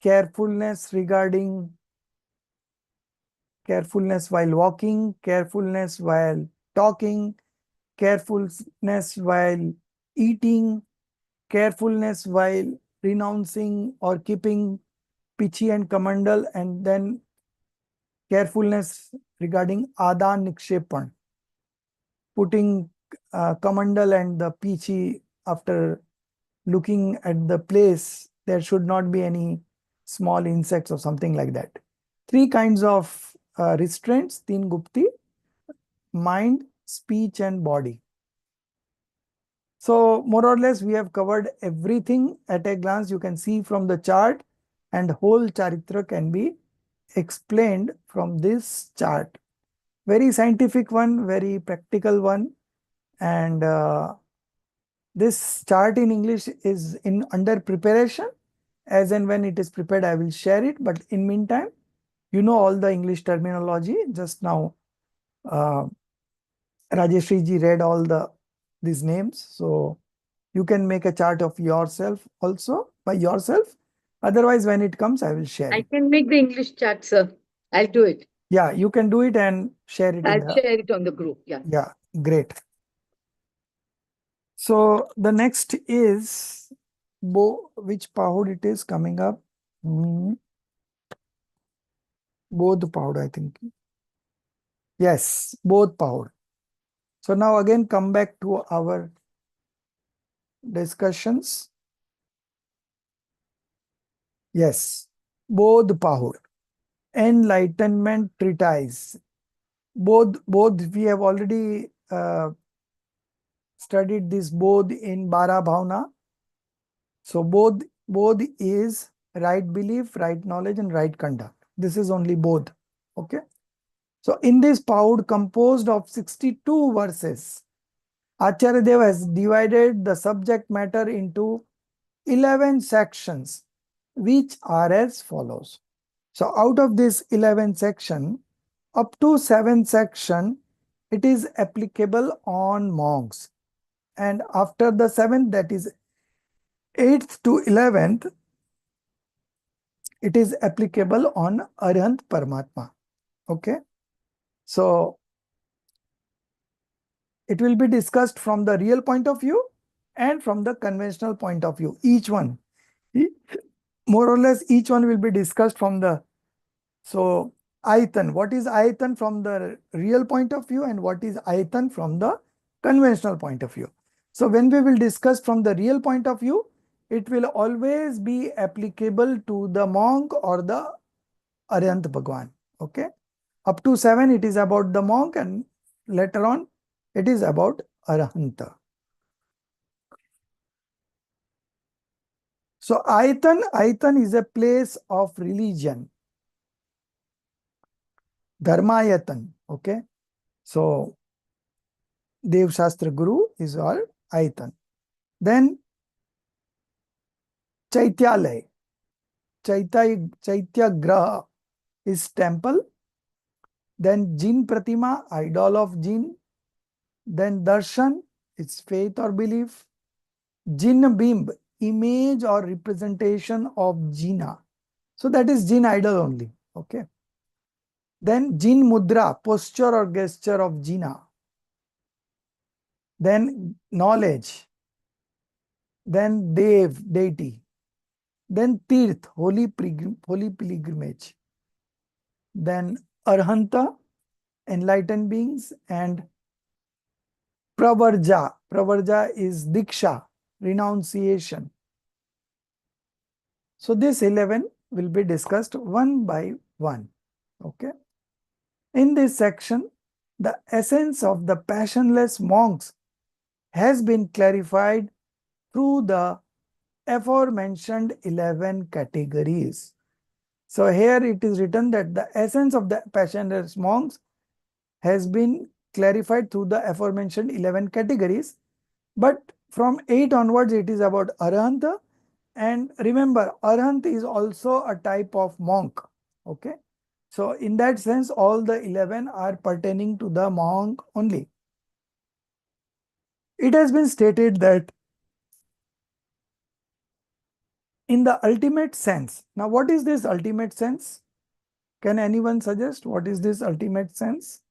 carefulness regarding carefulness while walking, carefulness while talking, carefulness while eating, carefulness while renouncing or keeping Pichi and Kamandal, and then carefulness regarding Adan Nikshepan, putting Kamandal and the Pichi after looking at the place. There should not be any small insects or something like that. Three kinds of restraints, Teen Gupti: mind, speech, and body. So more or less we have covered everything at a glance. You can see from the chart, and whole Charitra can be explained from this chart. Very scientific one, very practical one, and this chart in English is under preparation. As and when it is prepared, I will share it. But in meantime, you know all the English terminology. Just now, Rajeshri ji read all these names. So you can make a chart of yourself also by yourself. Otherwise, when it comes, I will share I it. can make the English chat, sir. I'll do it. Yeah, you can do it and share it in I'll the. share it on the group. Yeah. Yeah, great. So the next is which Pahud it is coming up? Both Pahud, I think. Yes, both Pahud. So now again come back to our discussions. Yes, both Pahud. Enlightenment treatise. Both we have already studied this both in Bara Bhavna. So both is right belief, right knowledge, and right conduct. This is only both. Okay. So in this Pahud composed of 62 verses, Acharya Dev has divided the subject matter into 11 sections, which are as follows. So out of this 11 section, up to 7 section, it is applicable on monks. And after the 7th, that is 8th to 11th, it is applicable on Arhant Paramatma. Okay. So it will be discussed from the real point of view and from the conventional point of view. Each one, more or less, each one will be discussed from the. So Aitan, what is Aitan from the real point of view and what is Aitan from the conventional point of view. So when we will discuss from the real point of view, it will always be applicable to the monk or the Arhant Bhagwan. Okay. Up to 7, it is about the monk, and later on, it is about Arhanta. So Aitan is a place of religion. Dharmayatan. Okay. So Dev Shastra Guru is all Aitan. Then Chaityalay. Chaitya Graha is temple. Then Jin Pratima, idol of Jin. Then Darshan, it's faith or belief. Jin Bimb, image or representation of Jina. So that is Jin idol only. Okay. Then Jin Mudra, posture or gesture of Jina. Then knowledge. Then Dev, deity. Then Tirth, holy pilgrimage. Then Arhanta, enlightened beings, and Pravarja. Pravarja is Diksha, renunciation. So this 11 will be discussed one by one. Okay. In this section, the essence of the passionless monks has been clarified through the aforementioned 11 categories. So here it is written that the essence of the passionless monks has been clarified through the aforementioned 11 categories. But from 8 onwards, it is about Arhanta. And remember, Arhant is also a type of monk. Okay. So in that sense, all the 11 are pertaining to the monk only. It has been stated that in the ultimate sense, now what is this ultimate sense? Can anyone suggest what is this ultimate sense?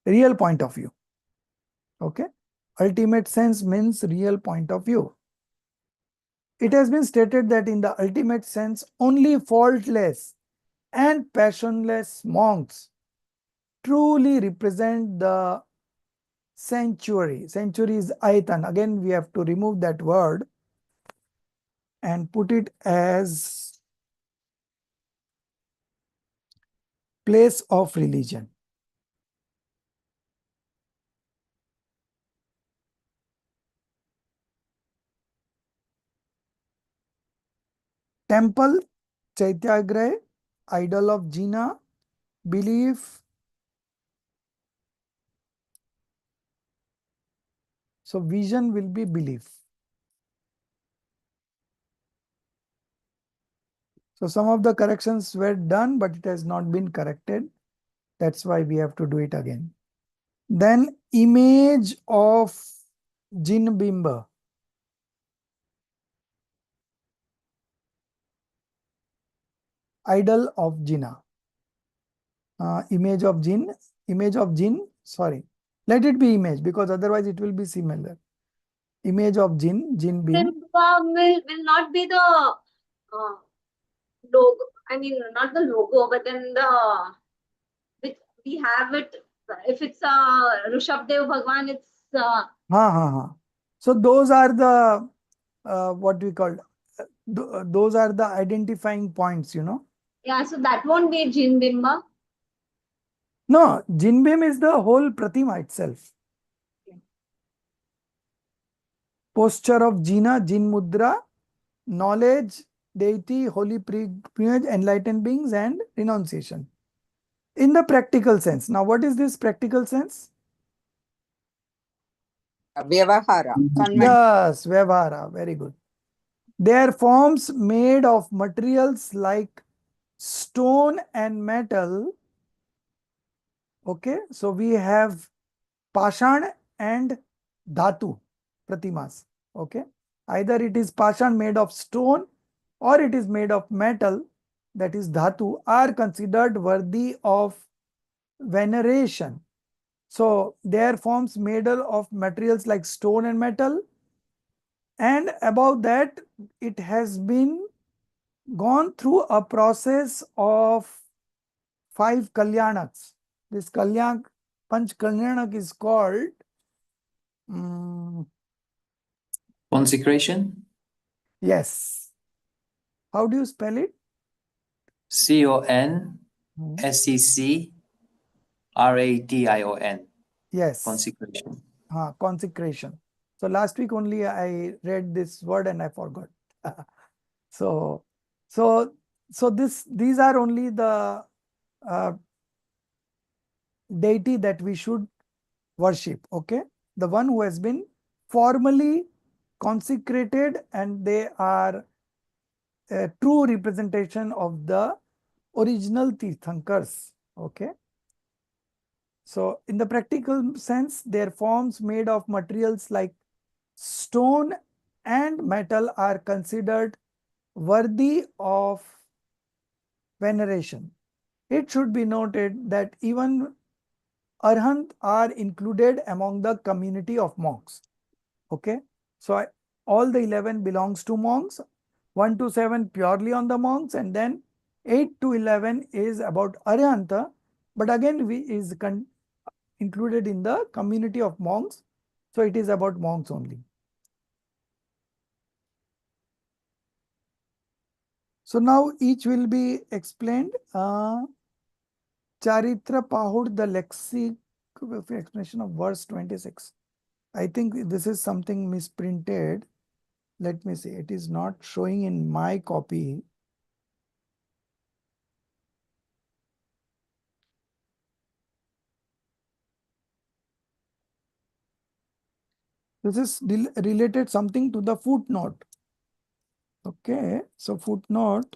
Real point of view. Okay. Ultimate sense means real point of view. It has been stated that in the ultimate sense, only faultless and passionless monks truly represent the sanctuary. Sanctuary is aitan. Again, we have to remove that word and put it as place of religion. Temple, Chaityagraha, idol of Jina, belief. So vision will be belief. So some of the corrections were done, but it has not been corrected. That's why we have to do it again. Then image of Jin Bimba. Idol of Jina. Image of Jin, sorry. Let it be image because otherwise it will be similar. Image of Jin Bim. Simba will not be the logo. I mean, not the logo, but then the which we have it. If it's Rishabdev Bhagwan, it's So those are the what we call those are the identifying points, you know. yeah. So that won't be Jin Bimba. No, Jinbim is the whole Pratima itself. Posture of Jina, Jin Mudra, knowledge, deity, holy privilege, enlightened beings, and renunciation. In the practical sense. Now, what is this practical sense? Vyavahara, convent. Yes, Vyavahara. Very good. They are forms made of materials like stone and metal. Okay, so we have Pashan and Dhatu Pratimas. Okay, either it is Pashan made of stone or it is made of metal, that is Dhatu, are considered worthy of veneration. So they are forms made of materials like stone and metal, and above that it has been gone through a process of 5 Kalyanaks. This Panch Kalyanak is called Consecration. yes. How do you spell it? CONSECRATION. Yes. Consecration. Consecration. So last week only I read this word and I forgot. so these are only the deity that we should worship. Okay, the one who has been formally consecrated, and they are a true representation of the original Tirthankars. Okay. So in the practical sense, their forms made of materials like stone and metal are considered worthy of veneration. It should be noted that even Arhant are included among the community of monks. Okay. So all the 11 belongs to monks, 1 to 7 purely on the monks, and then 8 to 11 is about Arhanta, but again we is included in the community of monks. So it is about monks only. So now each will be explained. Charitra Pahud, the lexic explanation of verse 26. I think this is something misprinted. Let me see. It is not showing in my copy. This is related something to the footnote. Okay, so footnote.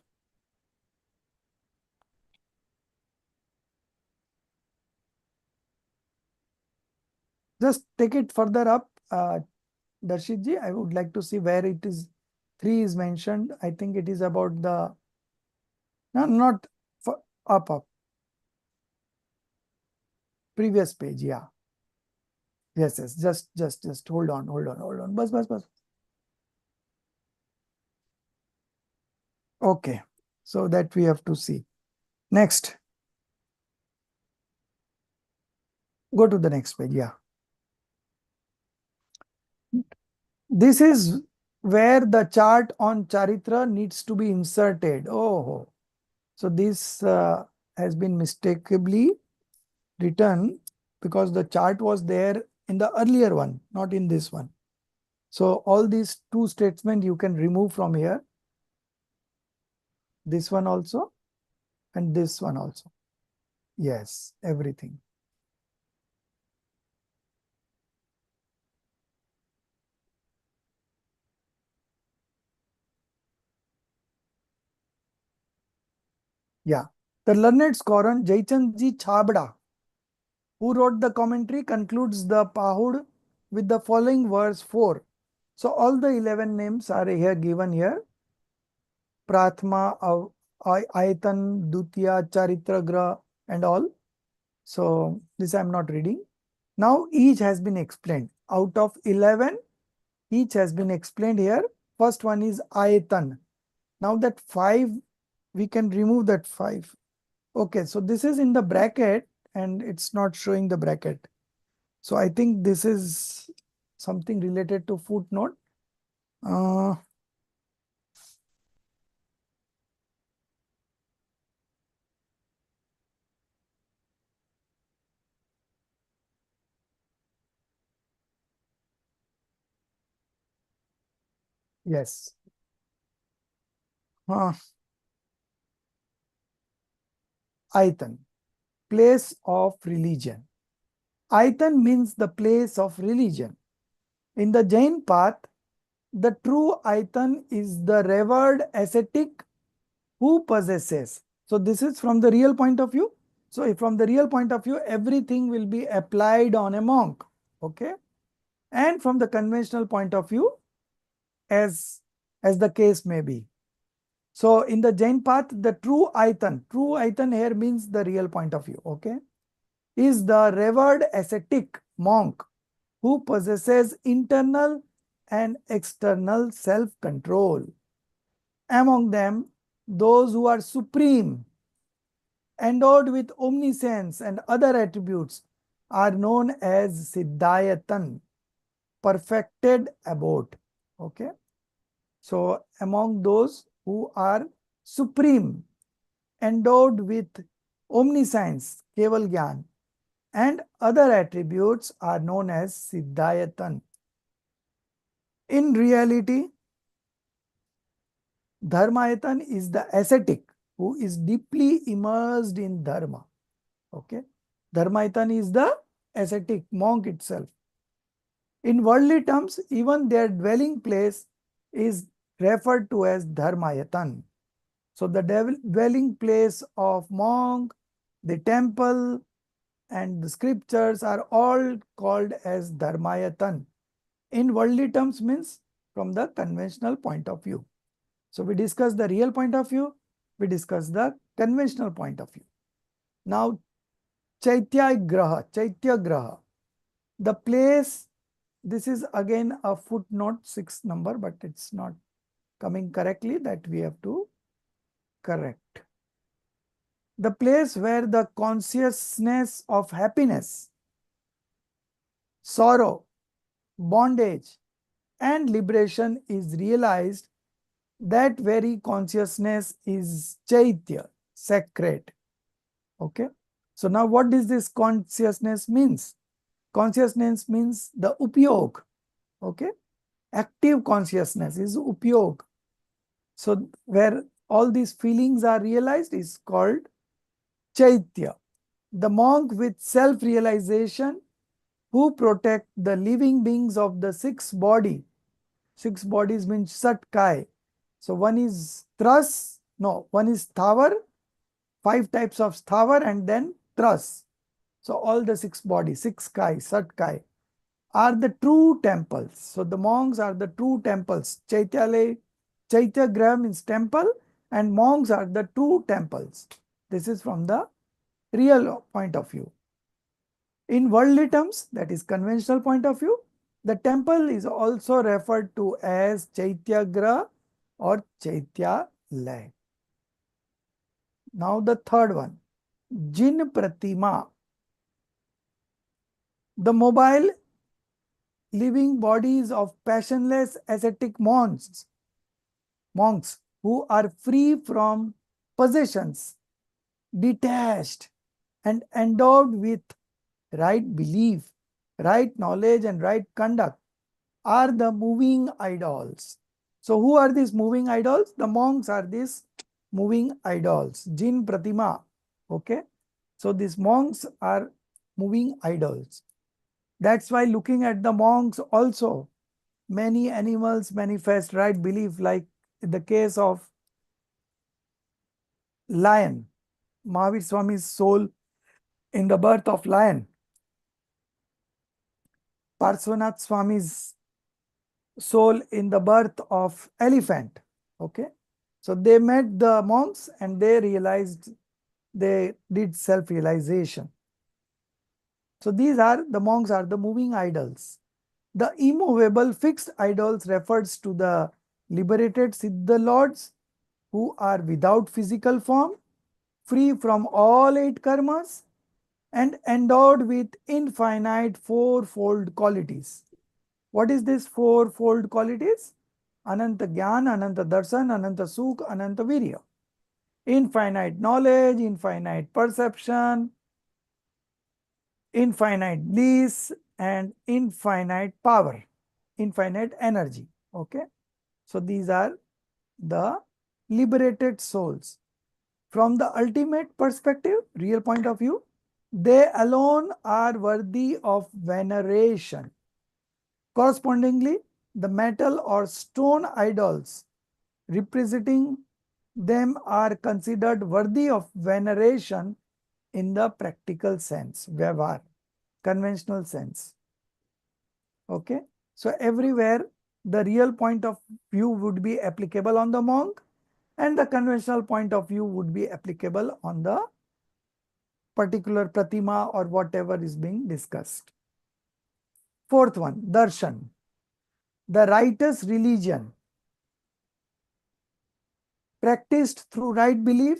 Just take it further up, Darshit I would like to see where it is 3 is mentioned. I think it is about the, no, not for, up. Previous page, yeah. Yes, just hold on. Bus. Okay, so that we have to see. Next. Go to the next page, yeah. This is where the chart on Charitra needs to be inserted. Oh, so this has been mistakenly written because the chart was there in the earlier one, not in this one. So all these 2 statements you can remove from here. This one also and this one also. Yes, everything. Yeah. The learned scholar Jaichandji Chabda, who wrote the commentary, concludes the Pahud with the following verse 4. So all the 11 names are here given here. Prathma, Ayatan, Dutiya, Charitra, Gra, and all. So this I am not reading. Now each has been explained. Out of 11, each has been explained here. First one is Ayatan. Now that 5, we can remove that 5. Okay, so this is in the bracket and it's not showing the bracket. So I think this is something related to footnote. Yes. Aitan, place of religion. Aitan means the place of religion. In the Jain path, the true Aitan is the revered ascetic who possesses. So this is from the real point of view. So if from the real point of view, everything will be applied on a monk. Okay. And from the conventional point of view, as the case may be. So in the Jain path, the true Aitan here means the real point of view, okay, is the revered ascetic monk who possesses internal and external self-control. Among them, those who are supreme, endowed with omniscience and other attributes, are known as Siddhayatan, perfected abode. Okay. So among those who are supreme, endowed with omniscience, Keval Gyan, and other attributes are known as Siddhayatan. In reality, Dharmayatan is the ascetic who is deeply immersed in Dharma. Okay. Dharmayatan is the ascetic monk itself. In worldly terms, even their dwelling place is referred to as Dharmayatan. So the dwelling place of monk, the temple, and the scriptures are all called as Dharmayatan. In worldly terms means from the conventional point of view. So we discussed the real point of view, we discussed the conventional point of view. Now Chaitya Graha, the place, this is again a footnote 6 number, but it's not coming correctly, that we have to correct. The place where the consciousness of happiness, sorrow, bondage, and liberation is realized, that very consciousness is Chaitya, sacred. Okay. So now what does this consciousness means? Consciousness means the upyog. Okay. Active consciousness is upyog. So where all these feelings are realized is called Chaitya. The monk with self-realization who protect the living beings of the 6 body. 6 bodies means Satkai. So one is Tras, no, one is Thavar, 5 types of Thavar, and then Tras. So all the 6 bodies, 6 Kai, Sat Kai, are the true temples. So the monks are the true temples. Chaitya Graha means temple, and monks are the true temples. This is from the real point of view. In worldly terms, that is conventional point of view, the temple is also referred to as Chaitya Graha or Chaitya Lay. Now the third one, Jin Pratima. The mobile living bodies of passionless ascetic monks who are free from possessions, detached, and endowed with right belief, right knowledge, and right conduct are the moving idols. So who are these moving idols? The monks are these moving idols. Jin Pratima. Okay. So these monks are moving idols. That's why looking at the monks also, many animals manifest right belief, like in the case of lion. Mahavir Swami's soul in the birth of lion. Parshvanath Swami's soul in the birth of elephant. Okay. So they met the monks and they realized, they did self-realization. So these are, the monks are the moving idols. The immovable fixed idols refers to the liberated Siddha lords who are without physical form, free from all 8 karmas, and endowed with infinite fourfold qualities. What is this fourfold qualities? Ananta Gyan, Ananta Darshan, Ananta Sukh, Ananta Virya. Infinite knowledge, infinite perception, infinite bliss, and infinite power, infinite energy. Okay. So these are the liberated souls. From the ultimate perspective, real point of view, they alone are worthy of veneration. Correspondingly, the metal or stone idols representing them are considered worthy of veneration in the practical sense, vyavhar, conventional sense. Okay. So everywhere the real point of view would be applicable on the monk, and the conventional point of view would be applicable on the particular pratima or whatever is being discussed. Fourth one, darshan, the righteous religion practiced through right belief,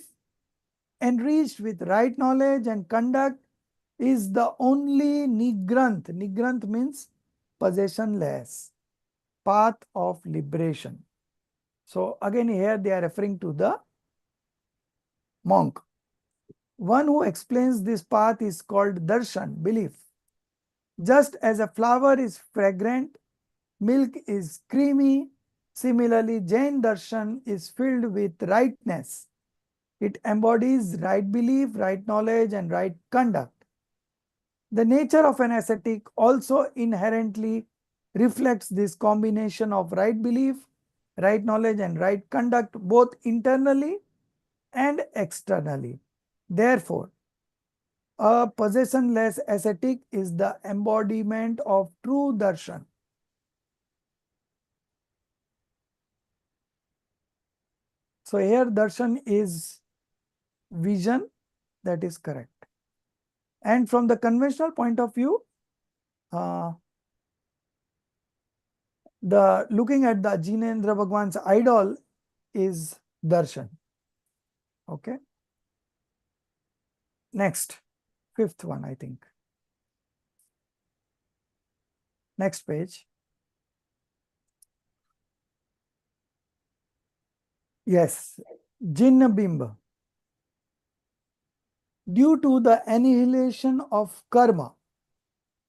enriched with right knowledge and conduct, is the only nigranth. Nigranth means possessionless path of liberation. So again here they are referring to the monk. One who explains this path is called darshan, belief. Just as a flower is fragrant, milk is creamy, similarly Jain darshan is filled with rightness. It embodies right belief, right knowledge, and right conduct. The nature of an ascetic also inherently reflects this combination of right belief, right knowledge, and right conduct, both internally and externally. Therefore, a possessionless ascetic is the embodiment of true darshan. So here darshan is vision, that is correct. And from the conventional point of view, the looking at the Jinendra Bhagwan's idol is darshan. Okay. Next, fifth one, I think. Next page. Yes, Jinn Bimba. Due to the annihilation of karma,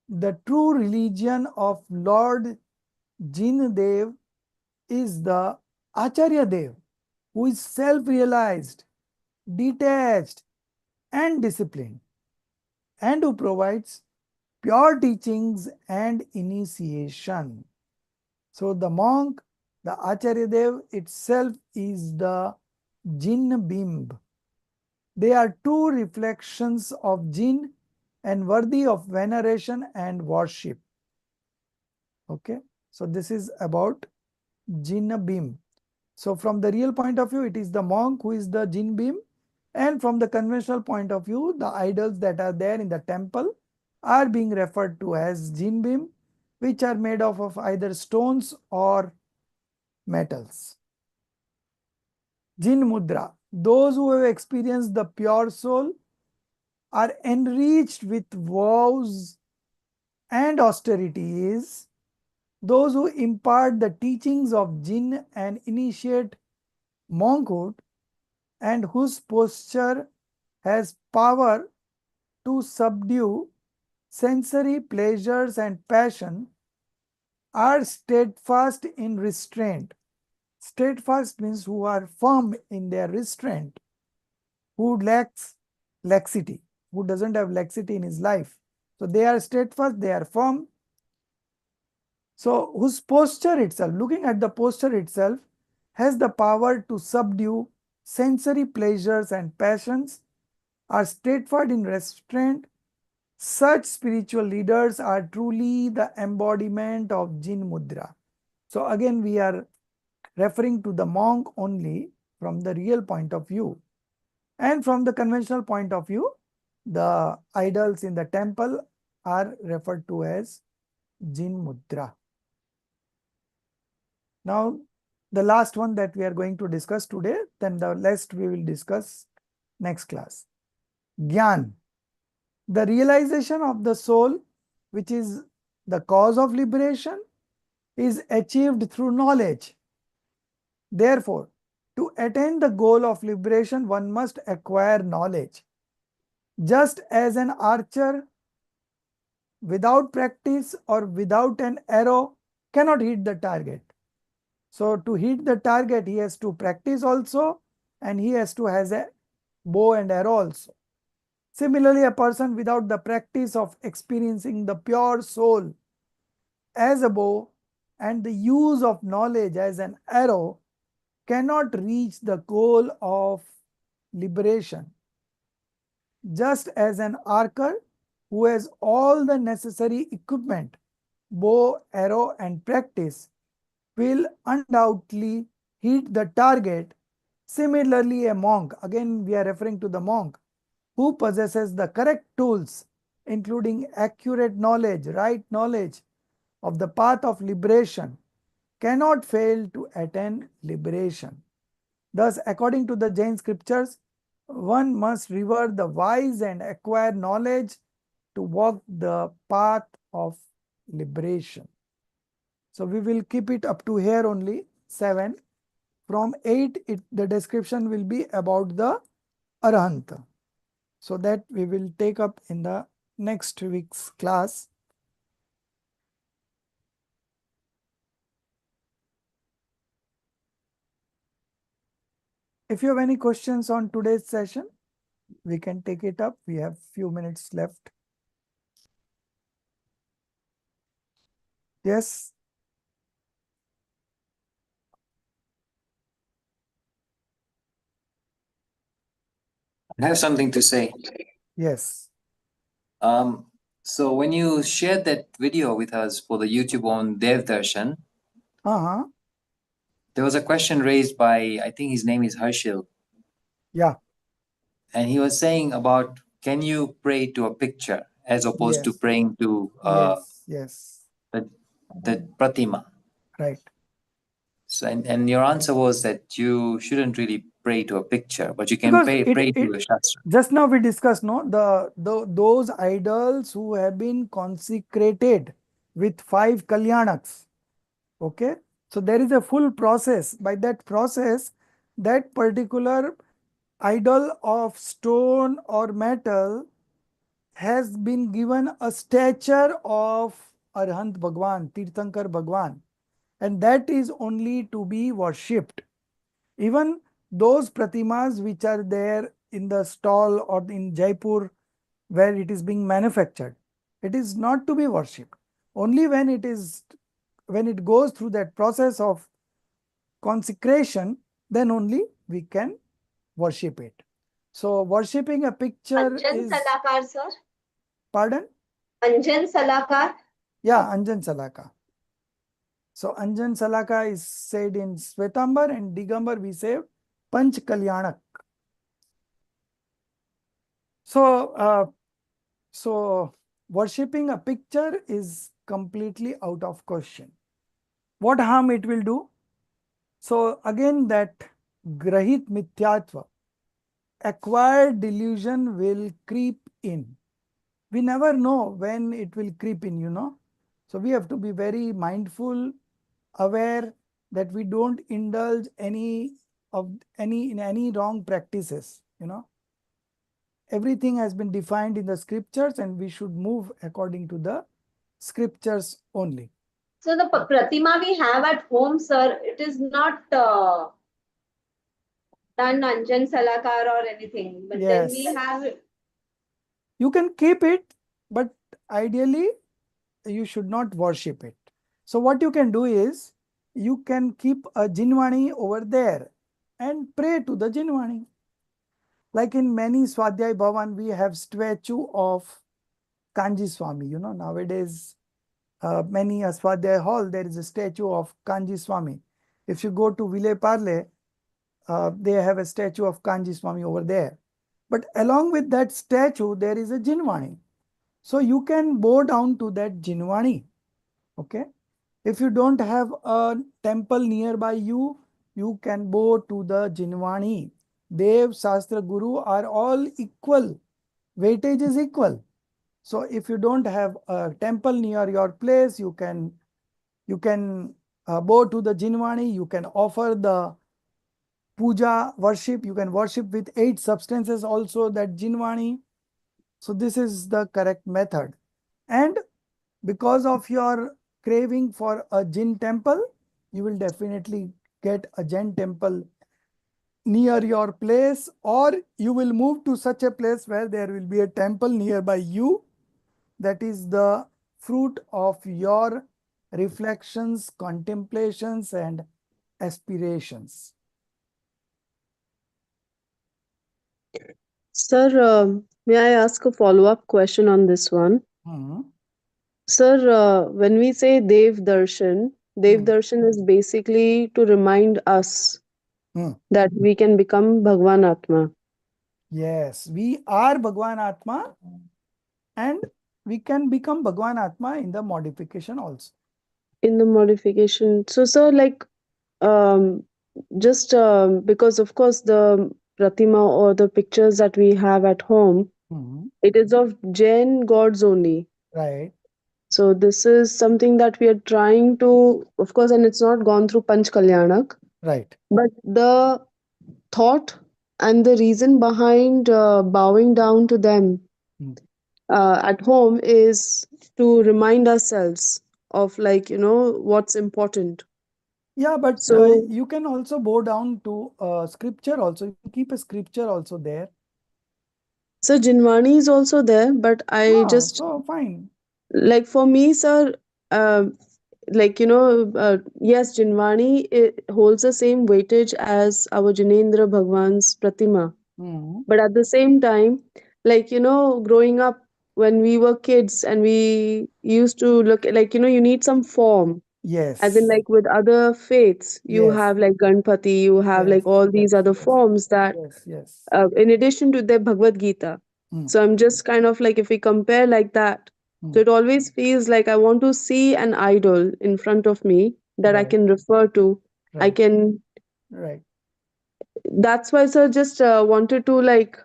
the true religion of Lord Jin Dev is the Acharya Dev, who is self-realized, detached, and disciplined, and who provides pure teachings and initiation. So the monk The Acharya Dev itself is the Jin Bimb. They are two reflections of Jin and worthy of veneration and worship. Okay, so this is about Jin Bimb. So from the real point of view, it is the monk who is the Jin Bimb, and from the conventional point of view, the idols that are there in the temple are being referred to as Jin Bimb, which are made of either stones or metals. Jin Mudra. Those who have experienced the pure soul are enriched with vows and austerities. Those who impart the teachings of Jin and initiate monkhood, and whose posture has power to subdue sensory pleasures and passion, are steadfast in restraint. Steadfast means who are firm in their restraint, who lacks laxity, who doesn't have laxity in his life. So they are steadfast, they are firm. So whose posture itself, looking at the posture itself, has the power to subdue sensory pleasures and passions, are steadfast in restraint. Such spiritual leaders are truly the embodiment of Jin Mudra. So again, we are referring to the monk only from the real point of view. And from the conventional point of view, the idols in the temple are referred to as Jin Mudra. Now, the last one that we are going to discuss today, then the rest we will discuss next class. Gyan. The realization of the soul, which is the cause of liberation, is achieved through knowledge. Therefore, to attain the goal of liberation, one must acquire knowledge. Just as an archer without practice or without an arrow cannot hit the target. So to hit the target, he has to practice also, and he has to have a bow and arrow also. Similarly, a person without the practice of experiencing the pure soul as a bow and the use of knowledge as an arrow cannot reach the goal of liberation. Just as an archer who has all the necessary equipment, bow, arrow, and practice, will undoubtedly hit the target. Similarly, a monk, again we are referring to the monk, who possesses the correct tools, including accurate knowledge, right knowledge of the path of liberation, cannot fail to attain liberation. Thus, according to the Jain scriptures, one must revere the wise and acquire knowledge to walk the path of liberation. So we will keep it up to here only, 7. From 8, the description will be about the Arahant. So that we will take up in the next week's class. If you have any questions on today's session, we can take it up. We have few minutes left. Yes. I have something to say. Yes. So when you shared that video with us for the YouTube on Dev Darshan, there was a question raised by, I think his name is Harshil. Yeah. And he was saying about, can you pray to a picture as opposed to Yes. praying to Yes. the Pratima? Right. So, and your answer was that you shouldn't really pray to a picture, but you can Because pray to a Shastra. just now we discussed, no, those idols who have been consecrated with 5 kalyanaks. Okay. So there is a full process. By that process, that particular idol of stone or metal has been given a stature of Arhant Bhagwan, Tirthankar Bhagwan, and that is only to be worshipped. Even those pratimas which are there in the stall or in Jaipur where it is being manufactured, it is not to be worshipped. Only when it goes through that process of consecration, then only we can worship it. So worshipping a picture Anjan is, Salakar, sir. pardon? Anjan Salakar. Yeah, Anjan Salaka. So Anjan Salaka is said in Svetambar, and Digambar we say Panch Kalyanak. So worshipping a picture is completely out of question. What harm it will do? So again, that grahit mithyatva, acquired delusion will creep in. We never know when it will creep in, you know. So we have to be very mindful, aware that we don't indulge in any wrong practices, you know. Everything has been defined in the scriptures, and we should move according to the scriptures only. So the Pratima we have at home, sir, it is not done Anjan Salakar or anything. But then we Yes. have You can keep it, but ideally you should not worship it. So what you can do is, you can keep a Jinwani over there and pray to the Jinwani. Like in many Swadhyay Bhavan, we have statue of Kanji Swami. You know, nowadays, many Swadhyay hall, there is a statue of Kanji Swami. If you go to Vile Parle, they have a statue of Kanji Swami over there. But along with that statue, there is a Jinwani. So you can bow down to that Jinwani. Okay. If you don't have a temple nearby you, you can bow to the Jinwani. Dev, Shastra, Guru are all equal. Weightage is equal. So if you don't have a temple near your place, you can bow to the Jinwani. You can offer the puja, worship. You can worship with 8 substances also, that Jinwani. So this is the correct method. And because of your craving for a Jin temple, you will definitely get a Jain temple near your place, or you will move to such a place where there will be a temple nearby you. That is the fruit of your reflections, contemplations, and aspirations. Sir, may I ask a follow-up question on this one? Hmm. Sir, when we say Dev Darshan is basically to remind us Hmm. that we can become Bhagwan Atma. Yes, we are Bhagwan Atma, and we can become Bhagwan Atma in the modification also. In the modification. So, sir, like, just because, of course, the Pratima or the pictures that we have at home, Hmm. it is of Jain gods only. Right. So this is something that we are trying to, of course, and it's not gone through Panch Kalyanak, Right. but the thought and the reason behind bowing down to them Hmm. at home is to remind ourselves of, like, what's important. Yeah, but So, you can also bow down to scripture also. You can keep a scripture also there. so Jinwani is also there, but I just, So fine. like, for me, sir, uh, like, yes, Jinwani, it holds the same weightage as our Jinendra Bhagwan's Pratima. Hmm. But at the same time, like, growing up, when we were kids and we used to look, like, you need some form. As in, Yes. like, with other faiths, you Yes. have like Ganpati, you have Yes. like all these Yes. other Yes. forms that, Yes. Yes. in addition to the Bhagavad Gita. Hmm. So I'm just kind of like, if we compare like that, Hmm. so it always feels like I want to see an idol in front of me that I Right. can refer to. I Right. can, Right. that's why, sir, just wanted to, like,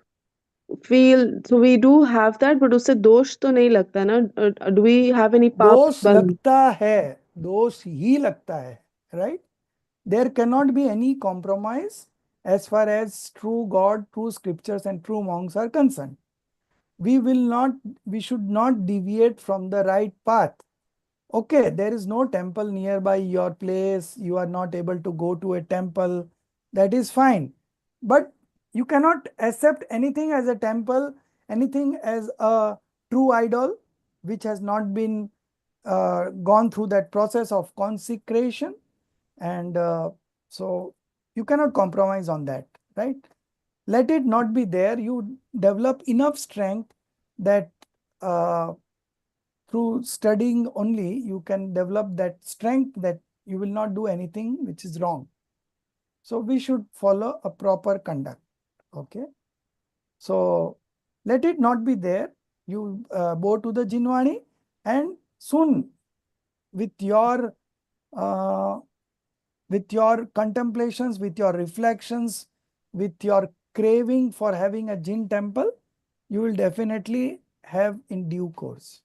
feel, so we do have that, but usse dosh to nahi lagta na. Do we have any paap दोष band? लगता है, दोष ही लगता है, right? There cannot be any compromise as far as true God, true scriptures, and true monks are concerned. We should not deviate from the right path. Okay, there is no temple nearby your place, you are not able to go to a temple, that is fine. But you cannot accept anything as a temple, anything as a true idol, which has not been gone through that process of consecration. And So you cannot compromise on that, right? Let it not be there. You develop enough strength that through studying only, you can develop that strength that you will not do anything which is wrong. So we should follow a proper conduct. Okay. So let it not be there. You go to the Jinwani, and soon with your contemplations, with your reflections, with your craving for having a Jin temple, you will definitely have in due course.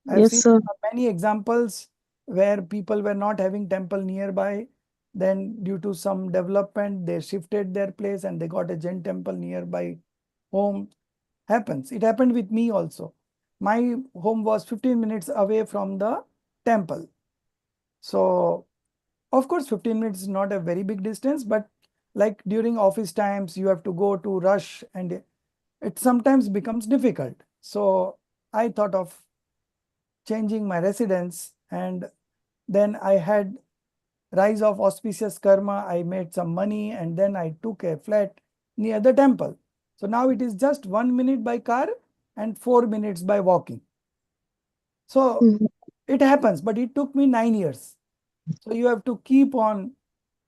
I've Yes, seen sir. many examples where people were not having temple nearby. Then due to some development, they shifted their place and they got a Jain temple nearby home. Happens. It happened with me also. My home was 15 minutes away from the temple. So, of course, 15 minutes is not a very big distance, but like during office times, you have to go to rush and it sometimes becomes difficult. So, I thought of changing my residence, and then I had rise of auspicious karma. I made some money and then I took a flat near the temple. So now it is just 1 minute by car and 4 minutes by walking. So Mhm. it happens, but it took me 9 years. So you have to keep on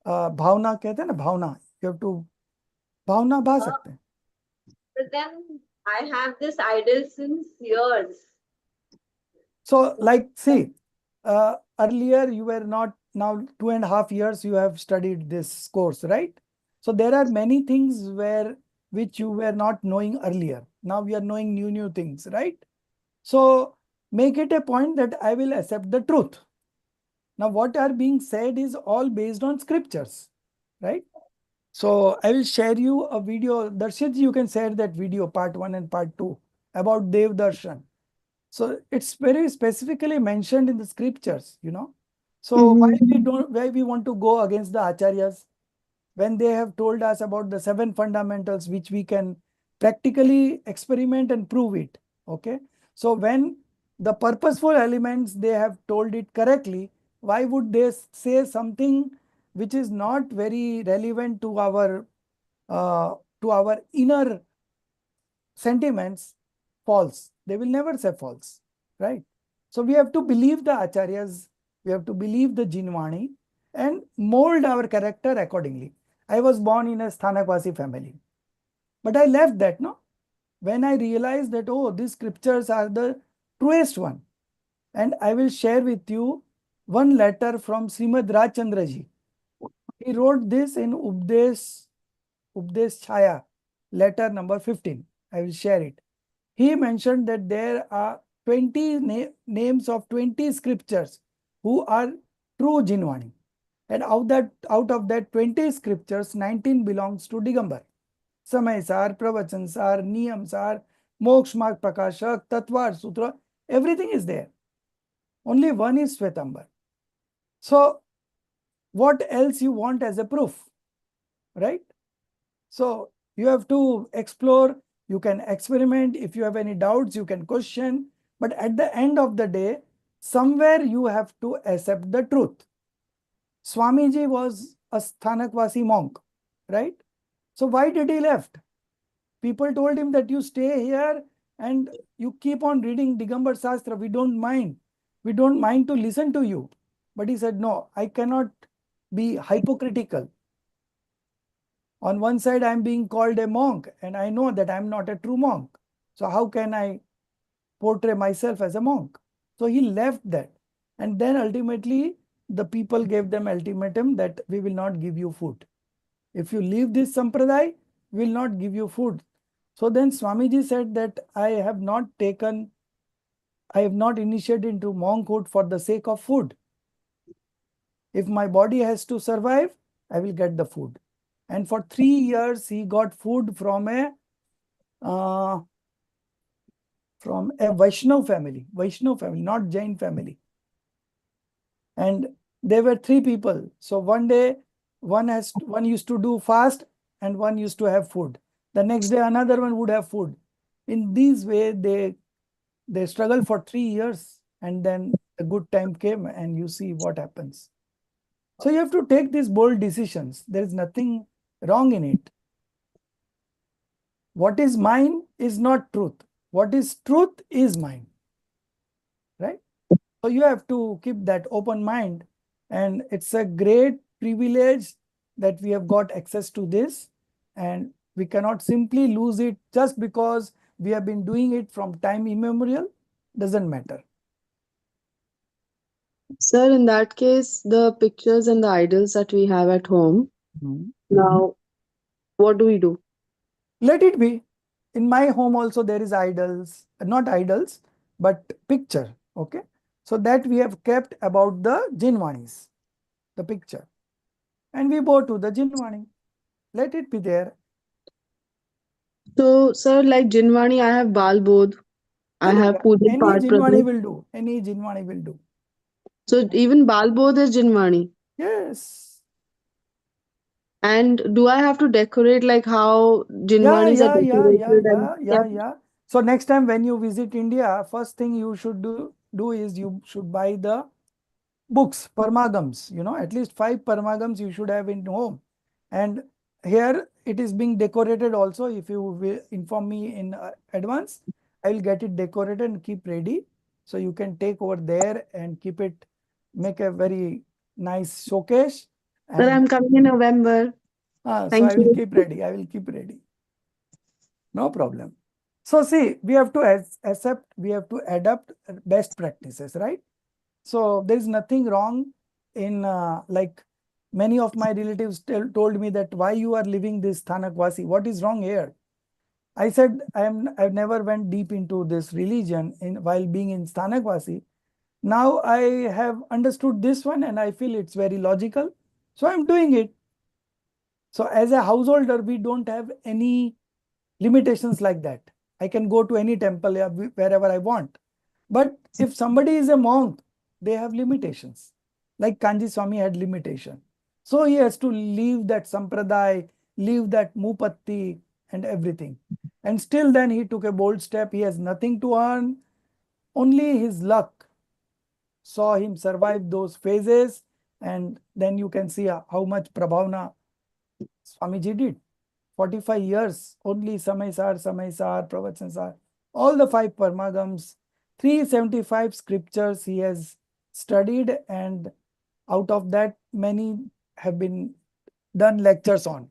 भावना कहते हैं ना, भावना, you have to भावना भा सकते हैं. But then I have this idol since years. So like see, earlier you were not, now 2.5 years you have studied this course, right? So there are many things which you were not knowing earlier. Now we are knowing new things, right? So make it a point that I will accept the truth. Now what are being said is all based on scriptures, right? So I will share you a video. Darshit, you can share that video, part 1 and part 2, about Dev Darshan. So it's very specifically mentioned in the scriptures, you know. So why we want to go against the acharyas when they have told us about the 7 fundamentals which we can practically experiment and prove it. Okay. So when the purposeful elements they have told it correctly, why would they say something which is not very relevant to our inner sentiments false? They will never say false, right? So we have to believe the acharyas, we have to believe the Jinwani and mold our character accordingly. I was born in a Sthanakvasi family, but I left that, no? When I realized that, oh, these scriptures are the truest one. And I will share with you one letter from Srimad Rajchandraji. He wrote this in Updesh Chaya, letter number 15. I will share it. He mentioned that there are 20 names of 20 scriptures who are true Jinwani. And out of that 20 scriptures, 19 belongs to Digambar. Samay Sar, Pravachan Sar, Niyam Sar, Moksha Marg Prakashak, Tatvar Sutra, everything is there. Only one is Shvetambar. So what else you want as a proof, right? So you have to explore, you can experiment. If you have any doubts, you can question. But at the end of the day, somewhere you have to accept the truth. Swamiji was a Sthanakvasi monk, right? So why did he left? People told him that you stay here and you keep on reading Digambar Shastra. We don't mind. We don't mind to listen to you. But he said, no, I cannot be hypocritical. On one side, I'm being called a monk, and I know that I'm not a true monk. So how can I portray myself as a monk? So he left that. And then ultimately, the people gave them ultimatum that we will not give you food. If you leave this sampradaya, we will not give you food. So then Swamiji said that I have not initiated into monkhood for the sake of food. If my body has to survive, I will get the food. And for 3 years, he got food from a Vaishnav family, not Jain family. And there were 3 people. So one day, one used to do fast and one used to have food. The next day, another one would have food. In this way, they struggled for 3 years, and then a good time came, and you see what happens. So you have to take these bold decisions. There is nothing wrong in it. What is mine is not truth. What is truth is mine. Right? So you have to keep that open mind. And it's a great privilege that we have got access to this. And we cannot simply lose it just because we have been doing it from time immemorial. Doesn't matter. Sir, in that case, the pictures and the idols that we have at home, now, what do we do? Let it be. In my home also there is idols, not idols, but picture. Okay. So that we have kept about the Jinvanis, the picture. And we bow to the Jinvani. Let it be there. So, sir, like Jinvani, I have Bal Bodh, I have Puja Any Pad Jinvani Pradip. will do. Any Jinvani will do. So, even Bal Bodh is Jinvani. Yes. And do I have to decorate like how Jinvanis are decorated and kept? So next time when you visit India, first thing you should do is you should buy the books, parmagams, at least 5 parmagams you should have in home. And here it is being decorated also. If you will inform me in advance, I will get it decorated and keep ready. So you can take over there and keep it, make a very nice showcase. Sir, And I'm coming in November. so I Thank will you. keep ready. I will keep ready. No problem. So see, we have to accept, we have to adapt best practices, right? So there is nothing wrong in like many of my relatives told me that why you are living this Thanakvasi, what is wrong here? I said I've never went deep into this religion while being in Thanakvasi. Now I have understood this one and I feel it's very logical. So I'm doing it. So as a householder, we don't have any limitations like that. I can go to any temple wherever I want. But if somebody is a monk, they have limitations. Like Kanji Swami had limitation. So he has to leave that sampradaya, leave that mupatti and everything. And still then he took a bold step. He has nothing to earn. Only his luck saw him survive those phases. And then you can see how much prabhavna Swamiji did. 45 years, only Samaysar, Pravachansar, all the 5 Parmagams, 375 scriptures he has studied, and out of that, many have been done lectures on.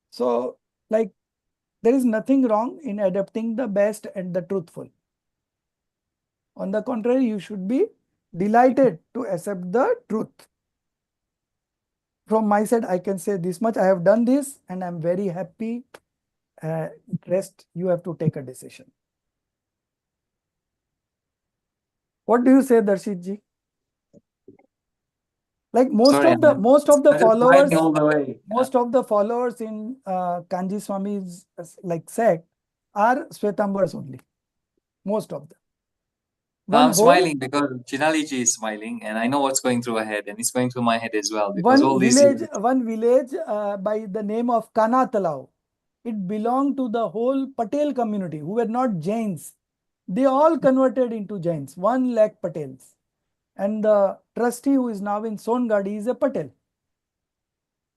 So, like, there is nothing wrong in adapting the best and the truthful. On the contrary, you should be delighted to accept the truth. From my side, I can say this much. I have done this and I'm very happy. Rest, you have to take a decision. What do you say, Darshit ji? Like most Sorry, of the I'm just followers, smiling all the way. most of the followers in Kanji Swami's like sect are Swetambars only. Most of them. No, One I'm whole smiling because Chinaliji is smiling, and I know what's going through her head, and it's going through my head as well. Because all these years, one village by the name of Kanatalau. It belonged to the whole Patel community who were not Jains. They all converted into Jains. 1 lakh Patels. And the trustee who is now in Songadi is a Patel.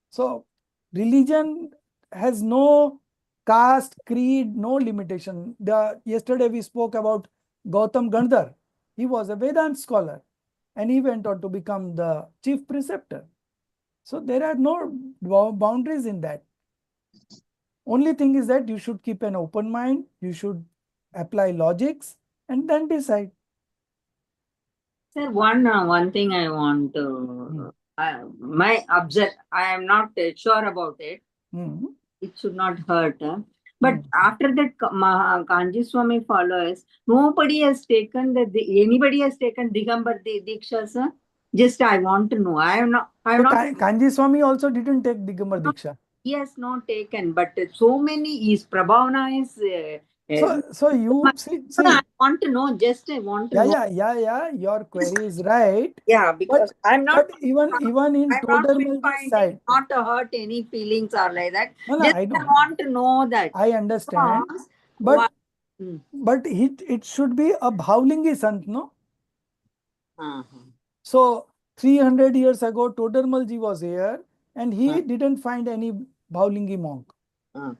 So religion has no caste, creed, no limitation. Yesterday we spoke about Gautam Gandhar. He was a Vedant scholar and he went on to become the chief preceptor. So there are no boundaries in that. Only thing is that you should keep an open mind, you should apply logics and then decide. Sir, one thing I want to, I am not sure about it. It should not hurt. But after that, Kanji Swami followers, nobody has taken anybody has taken Digambar Diksha, sir. Just I want to know. I am not. Kanji Swami also didn't take Digambar Diksha. He has not taken, but so many is Prabhavana is. So you see. I want to know. Just I want to know. Yeah. Your query is right. Yeah, because I'm not. But even in I'm not Todarmalji's side, not to hurt any feelings or like that. No, Just I I know. want to know that. I understand. But it should be a Bhavlingi Sant, no? Uh-huh. So 300 years ago, Todarmalji was here and he Huh. didn't find any Bhaulingi monk. Uh,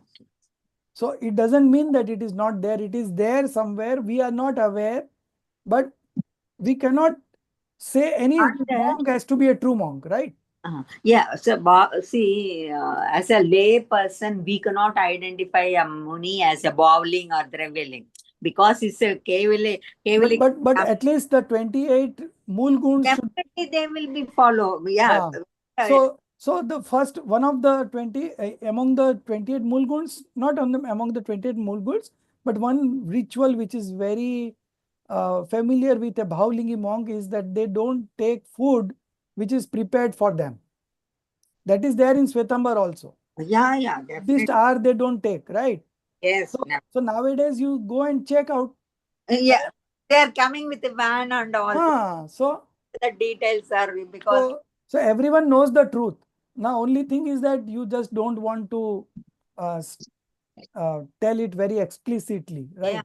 So it doesn't mean that it is not there. It is there somewhere. We are not aware, but we cannot say any And, monk has to be a true monk, right? yeah, so see, as a lay person, we cannot identify a Muni as a bowling or Draviling because it's a Kevili. But at least the 28 mool guns should. Definitely they will be follow. Yeah. So the first one of the 20 among the 28 mool guns, not on them among the 28 mool guns, but one ritual which is very familiar with a Bhaulingi monk is that they don't take food which is prepared for them. That is there in Svetambar also. Yeah, definitely. This hour they don't take, right? Yes. So nowadays you go and check out. Yeah, they are coming with a van and all. So the details are because so everyone knows the truth. Now only thing is that you just don't want to tell it very explicitly, right? yeah,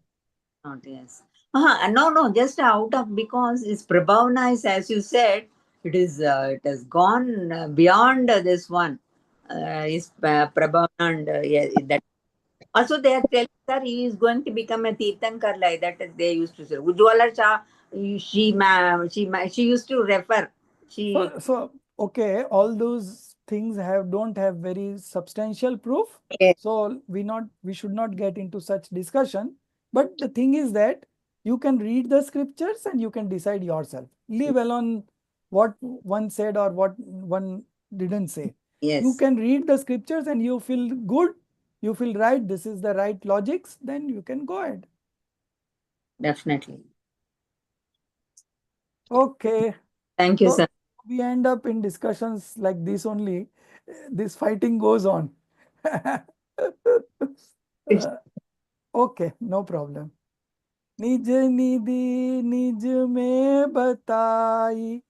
not yes. No, just out of because it's Prabhavana is as you said, it has gone beyond this one. Is Prabhavana and yeah, that also they are telling that he is going to become a Tirthankar like that they used to say. Ujwala Shah, she used to refer. So okay, all those things don't have very substantial proof. Yes. So we should not get into such discussion. But the thing is that you can read the scriptures and you can decide yourself. Leave alone what one said or what one didn't say. Yes. You can read the scriptures and you feel good, you feel right, this is the right logics, then you can go ahead. Definitely. Okay. Thank you, So sir. we end up in discussions like this only. This fighting goes on. Okay, no problem. निज निधि निज में बताई